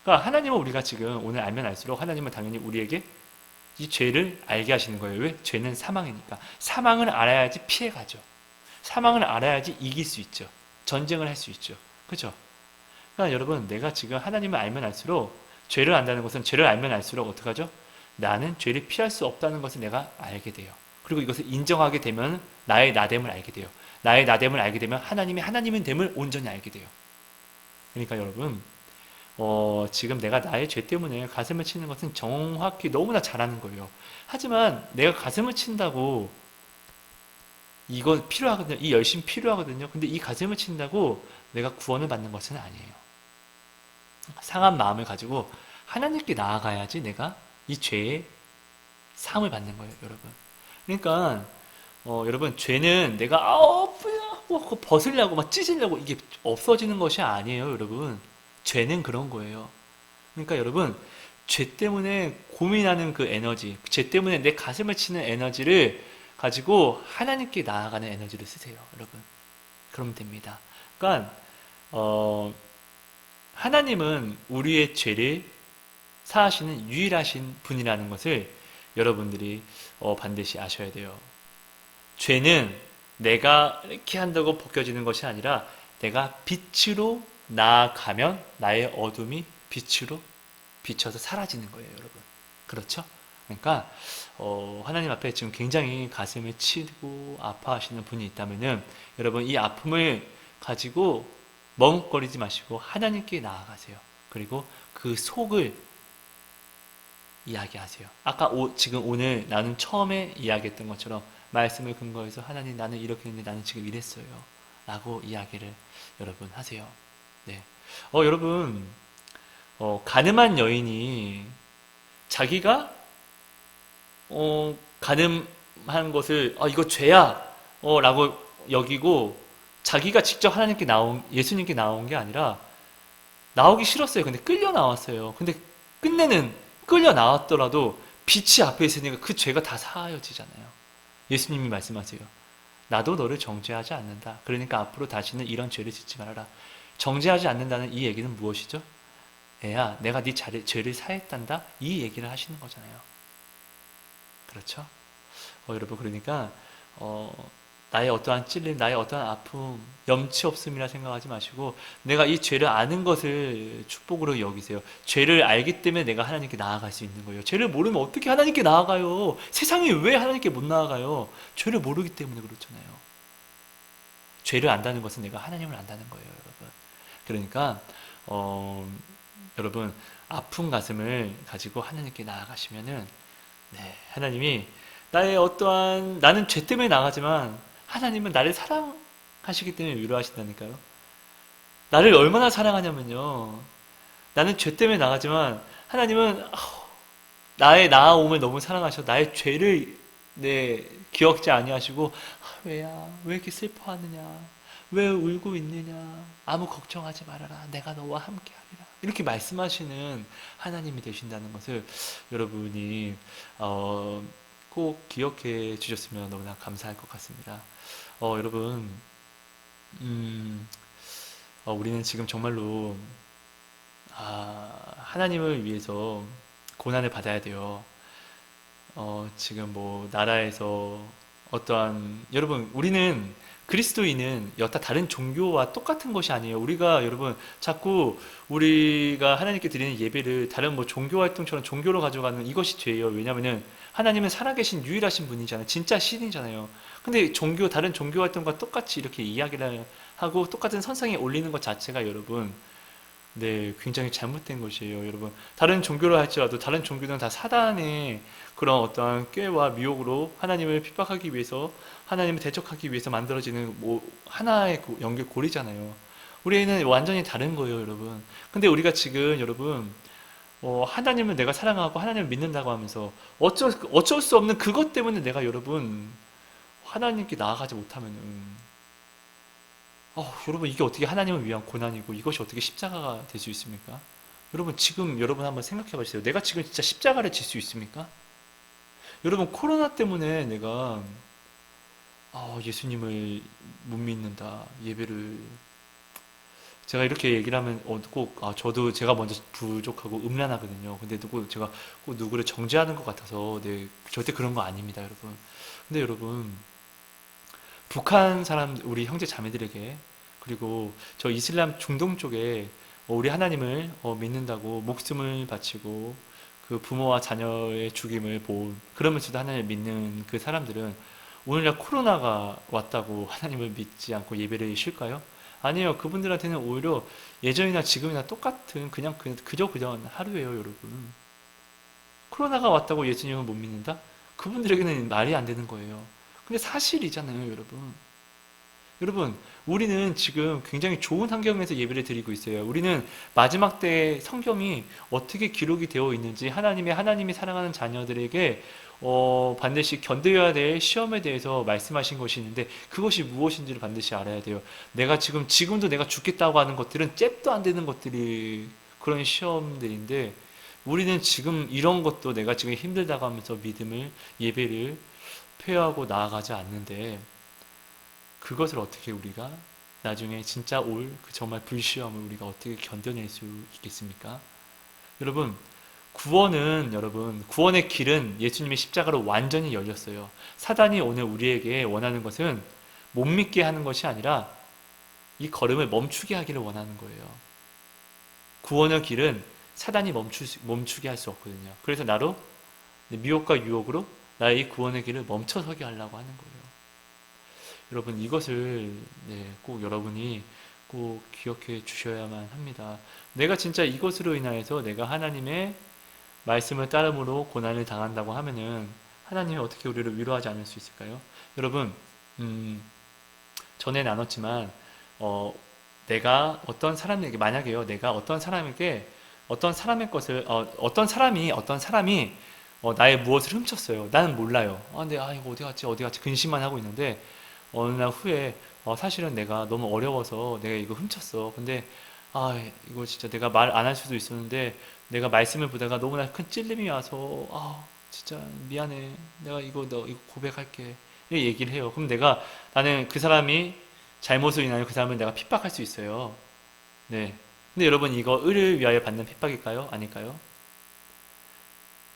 그러니까 하나님은 우리가 지금 오늘 알면 알수록 하나님은 당연히 우리에게 이 죄를 알게 하시는 거예요. 왜? 죄는 사망이니까. 사망을 알아야지 피해가죠. 사망을 알아야지 이길 수 있죠. 전쟁을 할 수 있죠. 그죠? 그러니까 여러분, 내가 지금 하나님을 알면 알수록 죄를 안다는 것은 죄를 알면 알수록 어떻게 하죠? 나는 죄를 피할 수 없다는 것을 내가 알게 돼요. 그리고 이것을 인정하게 되면 나의 나됨을 알게 돼요. 나의 나됨을 알게 되면 하나님이 하나님인 됨을 온전히 알게 돼요. 그러니까 여러분, 지금 내가 나의 죄 때문에 가슴을 치는 것은 정확히 너무나 잘하는 거예요. 하지만 내가 가슴을 친다고 이거 필요하거든요. 이 열심 필요하거든요. 근데 이 가슴을 친다고 내가 구원을 받는 것은 아니에요. 상한 마음을 가지고 하나님께 나아가야지 내가 이 죄의 사함을 받는 거예요, 여러분. 그러니까 여러분 죄는 내가 그거 벗으려고 막 찢으려고 이게 없어지는 것이 아니에요, 여러분. 죄는 그런 거예요. 그러니까 여러분 죄 때문에 고민하는 그 에너지, 죄 때문에 내 가슴을 치는 에너지를 가지고 하나님께 나아가는 에너지를 쓰세요, 여러분. 그러면 됩니다. 그러니까 하나님은 우리의 죄를 사하시는 유일하신 분이라는 것을 여러분들이 반드시 아셔야 돼요. 죄는 내가 이렇게 한다고 벗겨지는 것이 아니라 내가 빛으로 나아가면 나의 어둠이 빛으로 비춰서 사라지는 거예요, 여러분. 그렇죠? 그러니까 하나님 앞에 지금 굉장히 가슴을 치고 아파하시는 분이 있다면은 여러분 이 아픔을 가지고 머뭇거리지 마시고 하나님께 나아가세요. 그리고 그 속을 이야기하세요. 아까 지금 오늘 나는 처음에 이야기했던 것처럼 말씀을 근거해서 하나님 나는 이렇게 했는데 나는 지금 이랬어요. 라고 이야기를 여러분 하세요. 네. 여러분, 가늠한 여인이 자기가, 가늠한 것을, 이거 죄야. 라고 여기고 자기가 직접 하나님께 예수님께 나온 게 아니라 나오기 싫었어요. 근데 끌려 나왔어요. 근데 끝내는 끌려 나왔더라도 빛이 앞에 있으니까 그 죄가 다 사하여지잖아요. 예수님이 말씀하세요. 나도 너를 정죄하지 않는다. 그러니까 앞으로 다시는 이런 죄를 짓지 말아라. 정죄하지 않는다는 이 얘기는 무엇이죠? 애야, 내가 네 죄를 사했단다. 이 얘기를 하시는 거잖아요. 그렇죠? 여러분 그러니까 나의 어떠한 찔림, 나의 어떠한 아픔, 염치 없음이라 생각하지 마시고 내가 이 죄를 아는 것을 축복으로 여기세요. 죄를 알기 때문에 내가 하나님께 나아갈 수 있는 거예요. 죄를 모르면 어떻게 하나님께 나아가요? 세상에 왜 하나님께 못 나아가요? 죄를 모르기 때문에 그렇잖아요. 죄를 안다는 것은 내가 하나님을 안다는 거예요, 여러분. 그러니까 여러분 아픈 가슴을 가지고 하나님께 나아가시면은 하나님이 나는 죄 때문에 나가지만 하나님은 나를 사랑하시기 때문에 위로하신다니까요. 나를 얼마나 사랑하냐면요. 나는 죄 때문에 나가지만 하나님은 나의 나아옴을 너무 사랑하셔. 나의 죄를 기억지 아니하시고 왜야? 왜 이렇게 슬퍼하느냐? 왜 울고 있느냐? 아무 걱정하지 말아라. 내가 너와 함께하리라. 이렇게 말씀하시는 하나님이 되신다는 것을 여러분이 꼭 기억해 주셨으면 너무나 감사할 것 같습니다. 여러분, 우리는 지금 정말로 하나님을 위해서 고난을 받아야 돼요. 지금 뭐 나라에서 어떠한 여러분 우리는 그리스도인은 여타 다른 종교와 똑같은 것이 아니에요. 우리가 여러분 자꾸 우리가 하나님께 드리는 예배를 다른 뭐 종교 활동처럼 종교로 가져가는 이것이 죄예요. 왜냐하면은 하나님은 살아계신 유일하신 분이잖아요. 진짜 신이잖아요. 근데 다른 종교 활동과 똑같이 이렇게 이야기를 하고 똑같은 선상에 올리는 것 자체가 여러분 네, 굉장히 잘못된 것이에요, 여러분. 다른 종교로 할지라도 다른 종교는 다 사단의 그런 어떠한 꾀와 미혹으로 하나님을 핍박하기 위해서 하나님을 대적하기 위해서 만들어지는 뭐 하나의 연결고리잖아요. 우리는 완전히 다른 거예요, 여러분. 근데 우리가 지금 여러분 하나님을 내가 사랑하고 하나님을 믿는다고 하면서 어쩔 수 없는 그것 때문에 내가 여러분 하나님께 나아가지 못하면은 여러분 이게 어떻게 하나님을 위한 고난이고 이것이 어떻게 십자가가 될 수 있습니까? 여러분 지금 여러분 한번 생각해 보세요. 내가 지금 진짜 십자가를 질 수 있습니까? 여러분 코로나 때문에 내가 예수님을 못 믿는다. 예배를 제가 이렇게 얘기를 하면 꼭 저도 제가 먼저 부족하고 음란하거든요. 근데 제가 꼭 누구를 정죄하는 것 같아서 네, 절대 그런 거 아닙니다, 여러분. 근데 여러분 북한 사람 우리 형제 자매들에게 그리고 저 이슬람 중동 쪽에 우리 하나님을 믿는다고 목숨을 바치고 그 부모와 자녀의 죽임을 본 그러면서도 하나님을 믿는 그 사람들은 오늘날 코로나가 왔다고 하나님을 믿지 않고 예배를 쉴까요? 아니에요. 그분들한테는 오히려 예전이나 지금이나 똑같은 그저 하루예요, 여러분. 코로나가 왔다고 예수님을 못 믿는다? 그분들에게는 말이 안 되는 거예요. 근데 사실이잖아요, 여러분. 여러분, 우리는 지금 굉장히 좋은 환경에서 예배를 드리고 있어요. 우리는 마지막 때 성경이 어떻게 기록이 되어 있는지 하나님이 사랑하는 자녀들에게 반드시 견뎌야 될 시험에 대해서 말씀하신 것이 있는데 그것이 무엇인지를 반드시 알아야 돼요. 지금도 내가 죽겠다고 하는 것들은 잽도 안 되는 것들이 그런 시험들인데 우리는 지금 이런 것도 내가 지금 힘들다고 하면서 예배를 표하고 나아가지 않는데 그것을 어떻게 우리가 나중에 진짜 그 정말 불시험을 우리가 어떻게 견뎌낼 수 있겠습니까? 여러분, 구원의 길은 예수님의 십자가로 완전히 열렸어요. 사단이 오늘 우리에게 원하는 것은 못 믿게 하는 것이 아니라 이 걸음을 멈추게 하기를 원하는 거예요. 구원의 길은 사단이 멈추게 할 수 없거든요. 그래서 나로 미혹과 유혹으로 나의 이 구원의 길을 멈춰서게 하려고 하는 거예요. 여러분 이것을 꼭 여러분이 꼭 기억해 주셔야만 합니다. 내가 진짜 이것으로 인하여서 내가 하나님의 말씀을 따름으로 고난을 당한다고 하면은 하나님이 어떻게 우리를 위로하지 않을 수 있을까요? 여러분 전에 나눴지만 내가 어떤 사람에게 만약에요 내가 어떤 사람에게 어떤 사람이 나의 무엇을 훔쳤어요. 나는 몰라요. 근데 이거 어디 갔지 근심만 하고 있는데 어느 날 후에 사실은 내가 너무 어려워서 내가 이거 훔쳤어. 근데 이거 진짜 내가 말 안 할 수도 있었는데 내가 말씀을 보다가 너무나 큰 찔림이 와서 진짜 미안해. 내가 너 이거 고백할게. 이렇게 얘기를 해요. 그럼 나는 그 사람이 잘못으로 인하여 그 사람을 내가 핍박할 수 있어요. 네. 근데 여러분 이거 의를 위하여 받는 핍박일까요? 아닐까요?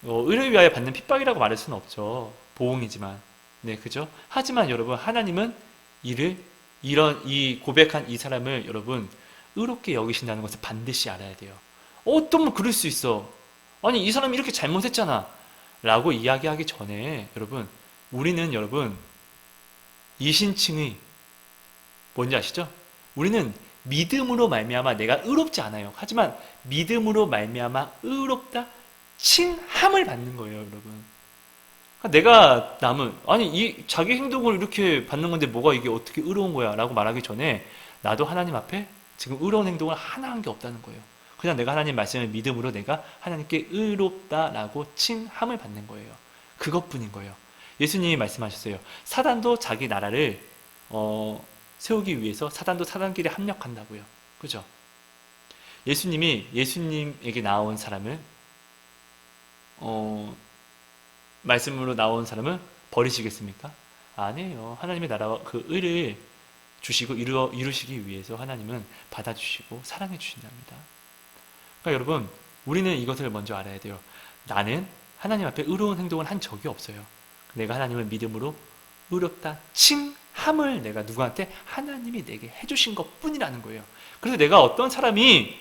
의를 위하여 받는 핍박이라고 말할 수는 없죠. 보응이지만. 네, 그죠? 하지만 여러분, 하나님은 이 고백한 이 사람을 여러분, 의롭게 여기신다는 것을 반드시 알아야 돼요. 어떤 그럴 수 있어. 아니, 이 사람이 이렇게 잘못했잖아. 라고 이야기하기 전에, 우리는 이신칭의, 뭔지 아시죠? 우리는 믿음으로 말미암아 내가 의롭지 않아요. 하지만 믿음으로 말미암아 의롭다 칭함을 받는 거예요, 여러분. 내가 자기 행동을 이렇게 받는 건데 뭐가 이게 어떻게 의로운 거야? 라고 말하기 전에 나도 하나님 앞에 지금 의로운 행동을 하나 한 게 없다는 거예요. 그냥 내가 하나님 말씀을 믿음으로 내가 하나님께 의롭다라고 칭함을 받는 거예요. 그것뿐인 거예요. 예수님이 말씀하셨어요. 사단도 자기 나라를 세우기 위해서 사단도 사단끼리 합력한다고요. 그죠? 예수님에게 나온 사람을 말씀으로 나온 사람을 버리시겠습니까? 아니에요. 하나님의 나라와 그 의를 주시고 이루시기 위해서 하나님은 받아주시고 사랑해 주신답니다. 그러니까 여러분, 우리는 이것을 먼저 알아야 돼요. 나는 하나님 앞에 의로운 행동을 한 적이 없어요. 내가 하나님을 믿음으로 의롭다 칭함을 내가 누구한테? 하나님이 내게 해주신 것 뿐이라는 거예요. 그래서 내가 어떤 사람이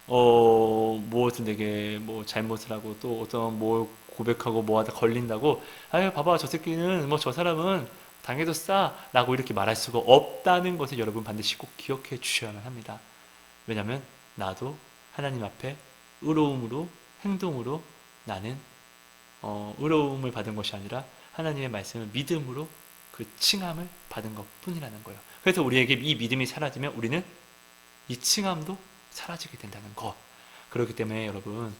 무엇을 내게 뭐 잘못을 하고 또 어떤 뭐 고백하고 뭐 하다 걸린다고 아유 봐봐 저 새끼는 뭐 저 사람은 당해도 싸 라고 이렇게 말할 수가 없다는 것을 여러분 반드시 꼭 기억해 주셔야만 합니다. 왜냐하면 나도 하나님 앞에 의로움으로 행동으로 나는 의로움을 받은 것이 아니라 하나님의 말씀을 믿음으로 그 칭함을 받은 것 뿐이라는 거예요. 그래서 우리에게 이 믿음이 사라지면 우리는 이 칭함도 사라지게 된다는 것. 그렇기 때문에 여러분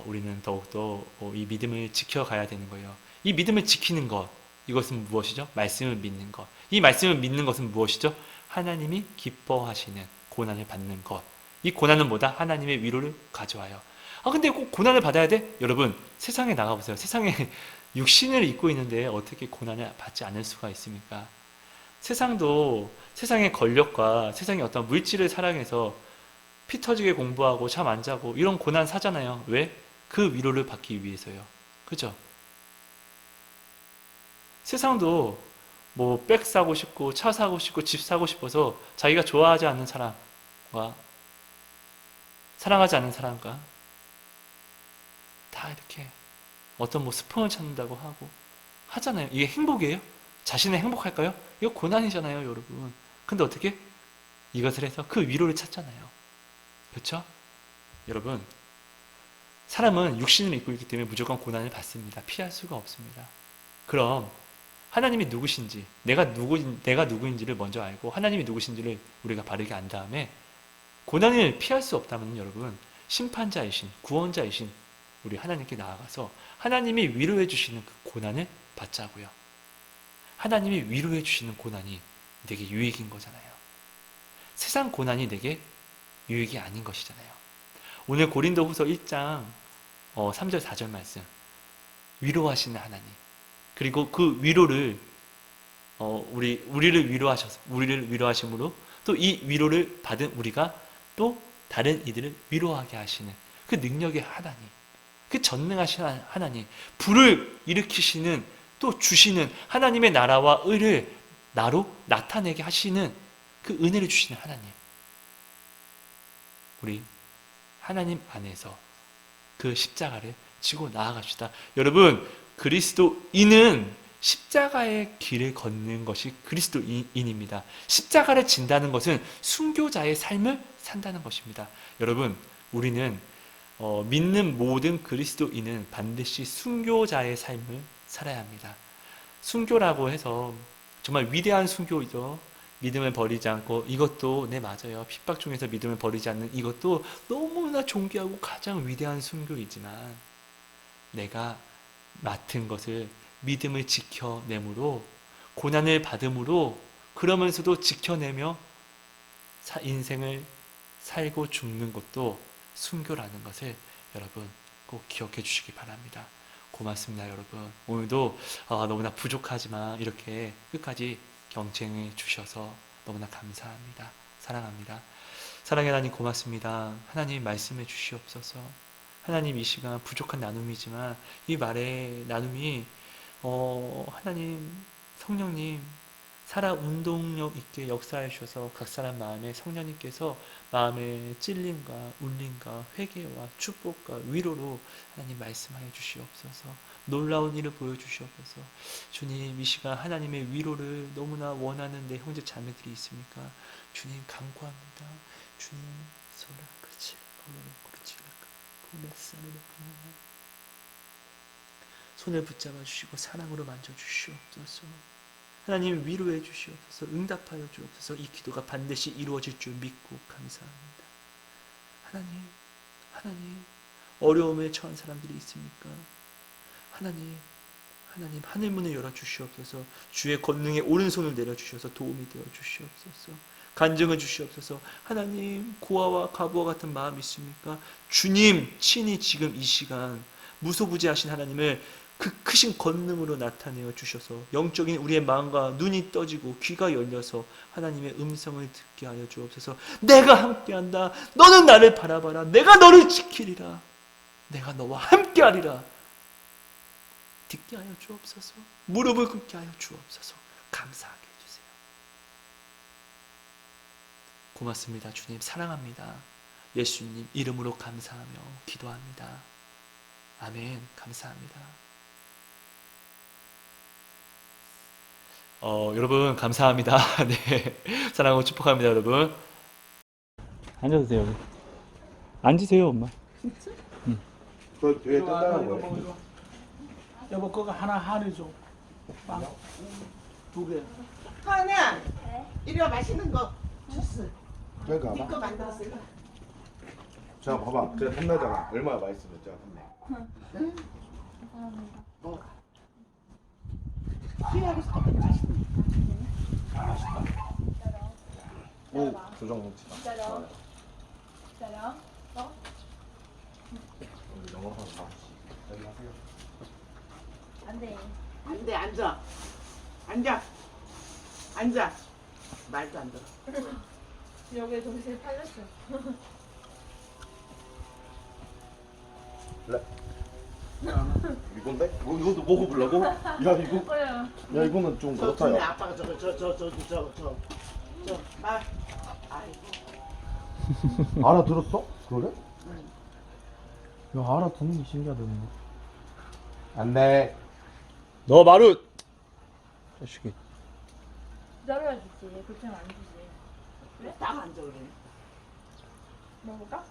우리는 더욱더 이 믿음을 지켜가야 되는 거예요. 이 믿음을 지키는 것, 이것은 무엇이죠? 말씀을 믿는 것. 이 말씀을 믿는 것은 무엇이죠? 하나님이 기뻐하시는 고난을 받는 것. 이 고난은 뭐다? 하나님의 위로를 가져와요. 근데 꼭 고난을 받아야 돼? 여러분 세상에 나가보세요. 세상에 육신을 입고 있는데 어떻게 고난을 받지 않을 수가 있습니까? 세상도 세상의 권력과 세상의 어떤 물질을 사랑해서 피 터지게 공부하고 잠 안 자고 이런 고난 사잖아요. 왜? 그 위로를 받기 위해서요. 그죠? 세상도 뭐 백 사고 싶고 차 사고 싶고 집 사고 싶어서 자기가 좋아하지 않는 사람과 사랑하지 않는 사람과 다 이렇게 어떤 뭐 스폰을 찾는다고 하고 하잖아요. 이게 행복이에요? 자신은 행복할까요? 이거 고난이잖아요, 여러분. 근데 어떻게? 이것을 해서 그 위로를 찾잖아요. 그렇죠? 여러분, 사람은 육신을 입고 있기 때문에 무조건 고난을 받습니다. 피할 수가 없습니다. 그럼 하나님이 누구신지, 내가 누구인지를 먼저 알고 하나님이 누구신지를 우리가 바르게 안 다음에 고난을 피할 수 없다면 여러분, 심판자이신, 구원자이신 우리 하나님께 나아가서 하나님이 위로해 주시는 그 고난을 받자고요. 하나님이 위로해 주시는 고난이 내게 유익인 거잖아요. 세상 고난이 내게 유익이 아닌 것이잖아요. 오늘 고린도후서 1장 3절 4절 말씀, 위로하시는 하나님, 그리고 그 위로를 우리를 위로하심으로 또 이 위로를 받은 우리가 또 다른 이들을 위로하게 하시는 그 능력의 하나님, 그 전능하신 하나님, 불을 일으키시는 또 주시는 하나님의 나라와 의를 나로 나타내게 하시는 그 은혜를 주시는 하나님, 우리 하나님 안에서 그 십자가를 지고 나아갑시다. 여러분, 그리스도인은 십자가의 길을 걷는 것이 그리스도인입니다. 십자가를 진다는 것은 순교자의 삶을 산다는 것입니다. 여러분, 우리는 믿는 모든 그리스도인은 반드시 순교자의 삶을 살아야 합니다. 순교라고 해서 정말 위대한 순교이죠. 믿음을 버리지 않고, 이것도 네 맞아요. 핍박 중에서 믿음을 버리지 않는 이것도 너무나 존귀하고 가장 위대한 순교이지만, 내가 맡은 것을 믿음을 지켜내므로, 고난을 받음으로, 그러면서도 지켜내며 인생을 살고 죽는 것도 순교라는 것을 여러분 꼭 기억해 주시기 바랍니다. 고맙습니다, 여러분. 오늘도 너무나 부족하지만 이렇게 끝까지 경쟁해 주셔서 너무나 감사합니다. 사랑합니다. 사랑의 하나님 고맙습니다. 하나님 말씀해 주시옵소서. 하나님 이 시간 부족한 나눔이지만 이 말의 나눔이 하나님 성령님 살아 운동력 있게 역사해 주셔서 각 사람 마음에 성령님께서 마음의 찔림과 울림과 회개와 축복과 위로로 하나님 말씀하여 주시옵소서. 놀라운 일을 보여주시옵소서. 주님, 이 시간 하나님의 위로를 너무나 원하는 내 형제 자매들이 있습니까? 주님 간구합니다. 주님 소라 그치 손을 붙잡아 주시고 사랑으로 만져 주시옵소서. 하나님 위로해 주시옵소서. 응답하여 주옵소서. 이 기도가 반드시 이루어질 줄 믿고 감사합니다. 하나님 어려움에 처한 사람들이 있습니까? 하나님 하늘문을 열어 주시옵소서. 주의 권능에 오른손을 내려 주셔서 도움이 되어 주시옵소서. 간증을 주시옵소서. 하나님 고아와 과부와 같은 마음이 있습니까? 주님 친히 지금 이 시간 무소부지하신 하나님을 그 크신 권능으로 나타내어 주셔서 영적인 우리의 마음과 눈이 떠지고 귀가 열려서 하나님의 음성을 듣게 하여 주옵소서. 내가 함께한다. 너는 나를 바라봐라. 내가 너를 지키리라. 내가 너와 함께하리라. 듣게 하여 주옵소서. 무릎을 꿇게 하여 주옵소서. 감사하게 해주세요. 고맙습니다. 주님 사랑합니다. 예수님 이름으로 감사하며 기도합니다. 아멘. 감사합니다. 여러분 감사합니다. 네, 사랑하고 축복합니다, 여러분. 앉으세요. 여기. 앉으세요, 엄마. 그 뒤에 뜬다는 거예요. 여보 그거 하나 한해줘. 빵. 2개. 하은아, 이리 와 맛있는 거 주스. 저기 가봐. 니거 만들었어. 이거. 자, 봐봐. 제가 탐나잖아. 얼마나 맛있으면 제가 탐내. 먹어. 희하게 섞으면 맛있는 오, 조정 넘치다. 기다려. 기다려. 우리 영어 하나. 여기 하세요. 안 돼. 안 돼, 앉아. 앉아. 앉아. 말도 안 들어. 여기 정신 팔렸어. 그래. 이건데? 이것도 먹어보려고? 야, 이거. 그래요. 야, 이거는 좀 저 그렇다, 근데 야. 아빠가 말. 아이고. 알아들었어? 그래? 야 알아듣는 게 신기하다. 안 돼. 너 마루. 자식이. 기다려야 주지. 그렇게 하면 안 주지. 딱 앉아 그래. 먹을까?